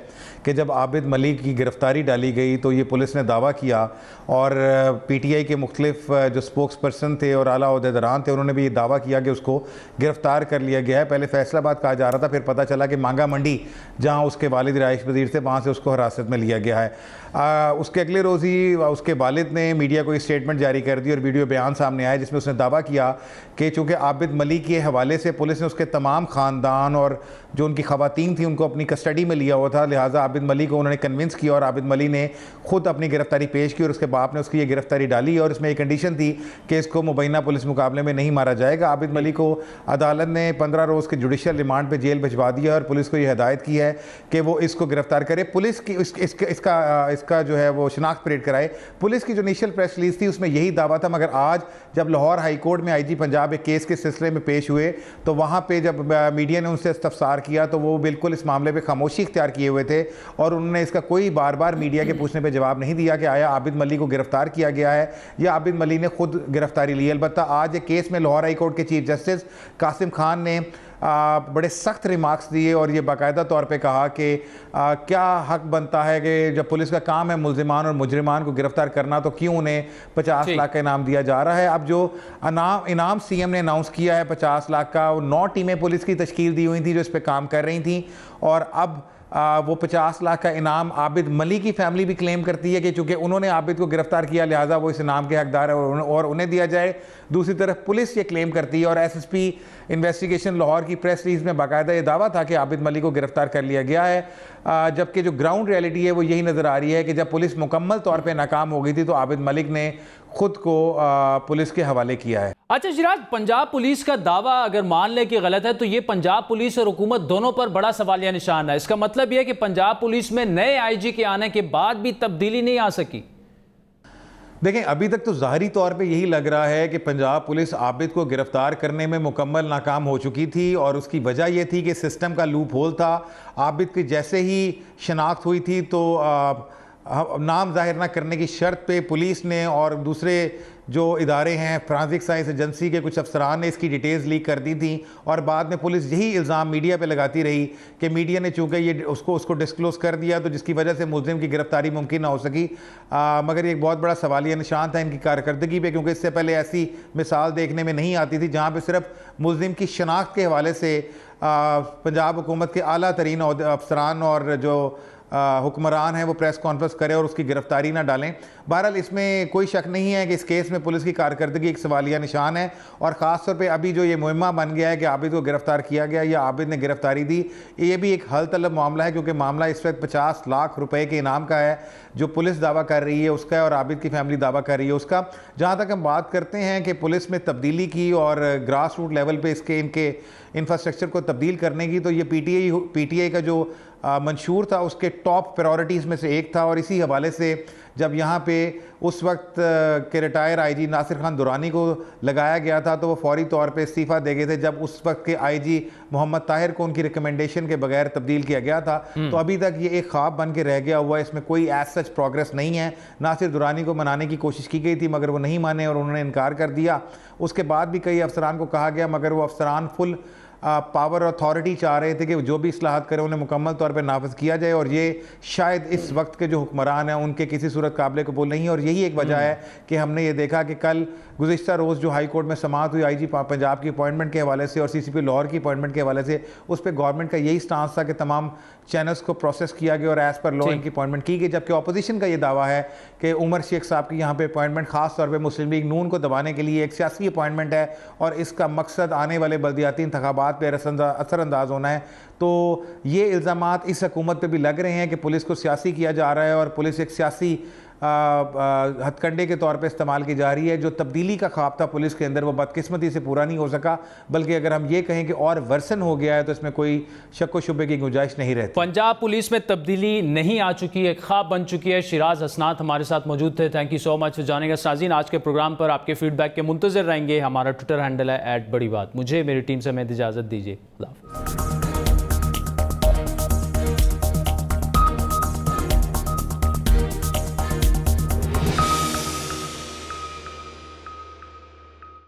कि जब आबिद मलिक की गिरफ़्तारी डाली गई तो ये पुलिस ने दावा किया और पीटीआई के मुख्तलिफ जो स्पोक्स पर्सन थे और आला ओहदेदारान थे उन्होंने भी ये दावा किया कि उसको गिरफ़्तार कर लिया गया है। पहले फैसलाबाद कहा जा रहा था, फिर पता चला कि मांगा मंडी जहाँ उसके वालिद रिहाइश पजीर थे वहाँ से उसको हिरासत में लिया गया है। उसके अगले रोज़ ही उसके वालिद ने मीडिया को एक स्टेटमेंट जारी कर दी और वीडियो बयान सामने आया जिसमें उसने दावा किया कि चूँकि आबिद मलिक के हवाले से पुलिस ने उसके तमाम ख़ानदान और जो उनकी ख़वातीन थी उनको अपनी कस्टडी में लिया हुआ था, लिहाजा आबिद मलिक को उन्होंने कन्विंस किया और आबिद मलिक ने खुद अपनी गिरफ्तारी पेश की और उसके बाप ने उसकी ये गिरफ्तारी डाली और इसमें एक कंडीशन थी कि इसको मुबैना पुलिस मुकाबले में नहीं मारा जाएगा। आबिद मलिक को अदालत ने 15 रोज़ के जुडिशल रिमांड पर जेल भिजवा दिया और पुलिस को ये हिदायत की है कि वो इसको गिरफ्तार करे, पुलिस की इसका जो है वो शनाख्त परेड कराए। पुलिस की जो इनिशियल प्रेस रिलीज थी उसमें यही दावा था, मगर आज जब लाहौर हाई कोर्ट में आईजी पंजाब एक केस के सिलसिले में पेश हुए तो वहाँ पे जब मीडिया ने उनसे इस्तफसार किया तो वो बिल्कुल इस मामले पे खामोशी इख्तियार किए हुए थे और उन्होंने इसका कोई बार बार मीडिया के पूछने पे जवाब नहीं दिया कि आया आबिद मलिक को गिरफ्तार किया गया है या आबिद मलिक ने खुद गिरफ्तारी ली। अलबत्ता आज एक केस में लाहौर हाई कोर्ट के चीफ जस्टिस कासिम खान ने बड़े सख्त रिमार्क्स दिए और ये बाकायदा तौर पे कहा कि क्या हक बनता है कि जब पुलिस का काम है मुलजिमान और मुजरिमान को गिरफ्तार करना तो क्यों उन्हें 50 लाख का इनाम दिया जा रहा है। अब जो इनाम सीएम ने अनाउंस किया है 50 लाख का, वो 9 टीमें पुलिस की तश्कील दी हुई थी जो इस पर काम कर रही थी और अब वो 50 लाख का इनाम आबिद मलिक की फैमिली भी क्लेम करती है कि चूँकि उन्होंने आबिद को गिरफ्तार किया लिहाजा वो इस इनाम के हकदार है और उन्हें दिया जाए। दूसरी तरफ पुलिस ये क्लेम करती है और एसएसपी इन्वेस्टिगेशन लाहौर की प्रेस रिलीज में बाकायदा ये दावा था कि आबिद मलिक को गिरफ्तार कर लिया गया है, जबकि जो ग्राउंड रियलिटी है वो यही नज़र आ रही है कि जब पुलिस मुकम्मल तौर पर नाकाम हो गई थी तो आबिद मलिक ने खुद को पुलिस के हवाले किया है। अच्छा शिराज, पंजाब पुलिस का दावा अगर मान ले कि गलत है तो ये पंजाब पुलिस और हुकूमत दोनों पर बड़ा सवालिया निशान है। इसका मतलब यह है कि पंजाब पुलिस में नए आईजी के आने के बाद भी तब्दीली नहीं आ सकी। देखें, अभी तक तो ज़ाहरी तौर पे यही लग रहा है कि पंजाब पुलिस आबिद को गिरफ्तार करने में मुकम्मल नाकाम हो चुकी थी और उसकी वजह यह थी कि सिस्टम का लूप होल था। आबिद की जैसे ही शनाख्त हुई थी तो नाम जाहिर ना करने की शर्त पे पुलिस ने और दूसरे जो इदारे हैं फॉरेंसिक साइंस एजेंसी के कुछ अफसरान ने इसकी डिटेल्स लीक कर दी थी और बाद में पुलिस यही इल्ज़ाम मीडिया पे लगाती रही कि मीडिया ने चूँकि ये उसको डिस्क्लोज कर दिया तो जिसकी वजह से मुलजिम की गिरफ्तारी मुमकिन ना हो सकी। मगर ये एक बहुत बड़ा सवालिया निशान था इनकी कारकर्दगी पे, क्योंकि इससे पहले ऐसी मिसाल देखने में नहीं आती थी जहाँ पर सिर्फ मुलजिम की शनाख्त के हवाले से पंजाब हुकूमत के आला तरीन अफसरान और जो हुक्मरान हैं वो प्रेस कॉन्फ्रेंस करें और उसकी गिरफ्तारी ना डालें। बहरहाल इसमें कोई शक नहीं है कि इस केस में पुलिस की कारकर्दगी एक सवालिया निशान है और ख़ास तौर पे अभी जो ये मुहिम्मा बन गया है कि आबिद को गिरफ्तार किया गया या आबिद ने गिरफ्तारी दी, ये भी एक हल तलब मामला है क्योंकि मामला इस वक्त 50 लाख रुपए के इनाम का है जो पुलिस दावा कर रही है उसका और आबिद की फैमिली दावा कर रही है उसका। जहाँ तक हम बात करते हैं कि पुलिस में तब्दीली की और ग्रास रूट लेवल पर इनके इंफ्रास्ट्रक्चर को तब्दील करने की, तो ये पीटीआई का जो منشور تھا اس کے ٹاپ پرائورٹیز میں سے ایک تھا، اور اسی حوالے سے جب یہاں پہ اس وقت کے ریٹائر آئی جی ناصر خان درانی کو لگایا گیا تھا تو وہ فوری طور پہ استعفیٰ دے گئے تھے جب اس وقت کے آئی جی محمد طاہر کو ان کی ریکمنڈیشن کے بغیر تبدیل کیا گیا تھا. تو ابھی تک یہ ایک خواب بن کے رہ گیا ہوا ہے، اس میں کوئی ایز سچ پروگریس نہیں ہے. ناصر درانی کو منانے کی کوشش کی گئی تھی مگر وہ نہیں مانے اور انہوں نے انکار کر دیا. اس کے بعد بھی کئی افسران کو کہا گیا مگر وہ افسران فل پاور اور اتھارٹی چاہ رہے تھے کہ جو بھی اصلاحات کرے انہیں مکمل طور پہ نافذ کیا جائے، اور یہ شاید اس وقت کے جو حکمران ہیں ان کے کسی صورت قابل قبول نہیں ہے. اور یہی ایک وجہ ہے کہ ہم نے یہ دیکھا کہ کل گزشتہ روز جو ہائی کورٹ میں سماعت ہوئی آئی جی پنجاب کی اپوائنٹمنٹ کے حوالے سے اور سی سی پی لاہور کی اپوائنٹمنٹ کے حوالے سے، اس پہ گورنمنٹ کا یہی سٹانس تھا کہ تمام چینلز کو پروسیس کیا گیا اور ایز پر لا ان کی اپوائنٹمنٹ کی گئی، جبکہ اپوزیشن کا یہ دعویٰ ہے کہ عمر شیخ صاحب کی یہاں پہ اپوائنٹمنٹ خاص طور پہ مسلم لیگ نون کو دبانے کے لیے ایک سیاسی اپوائنٹمنٹ ہے اور اس کا مقصد آنے والے بلدیاتی انتخابات پہ اثر انداز ہونا ہے. تو یہ الزامات اس حکومت پہ بھی لگ رہے ہیں کہ پولیس کو سیاسی کیا جا رہا ہے اور پولیس ایک سیاسی ہتھ کنڈے کے طور پہ استعمال کی جا رہی ہے. جو تبدیلی کا خواب تھا پولیس کے اندر وہ بدقسمتی سے پورا نہیں ہو سکا، بلکہ اگر ہم یہ کہیں کہ اور ورسن ہو گیا ہے تو اس میں کوئی شک و شبے کی گنجائش نہیں رہتی. پنجاب پولیس میں تبدیلی نہیں آ چکی، ایک خواب بن چکی ہے. شیراز حسنات ہمارے ساتھ موجود تھے. Thank you so much for joining us. ناظرین آج کے پروگرام پر آپ کے فیڈ بیک کے منتظر رہیں گے. ہمارا ٹویٹر ہینڈل ہے @بڑی بات. مجھے میری ٹیم سے میں اجازت دیجیے. اللہ حافظ.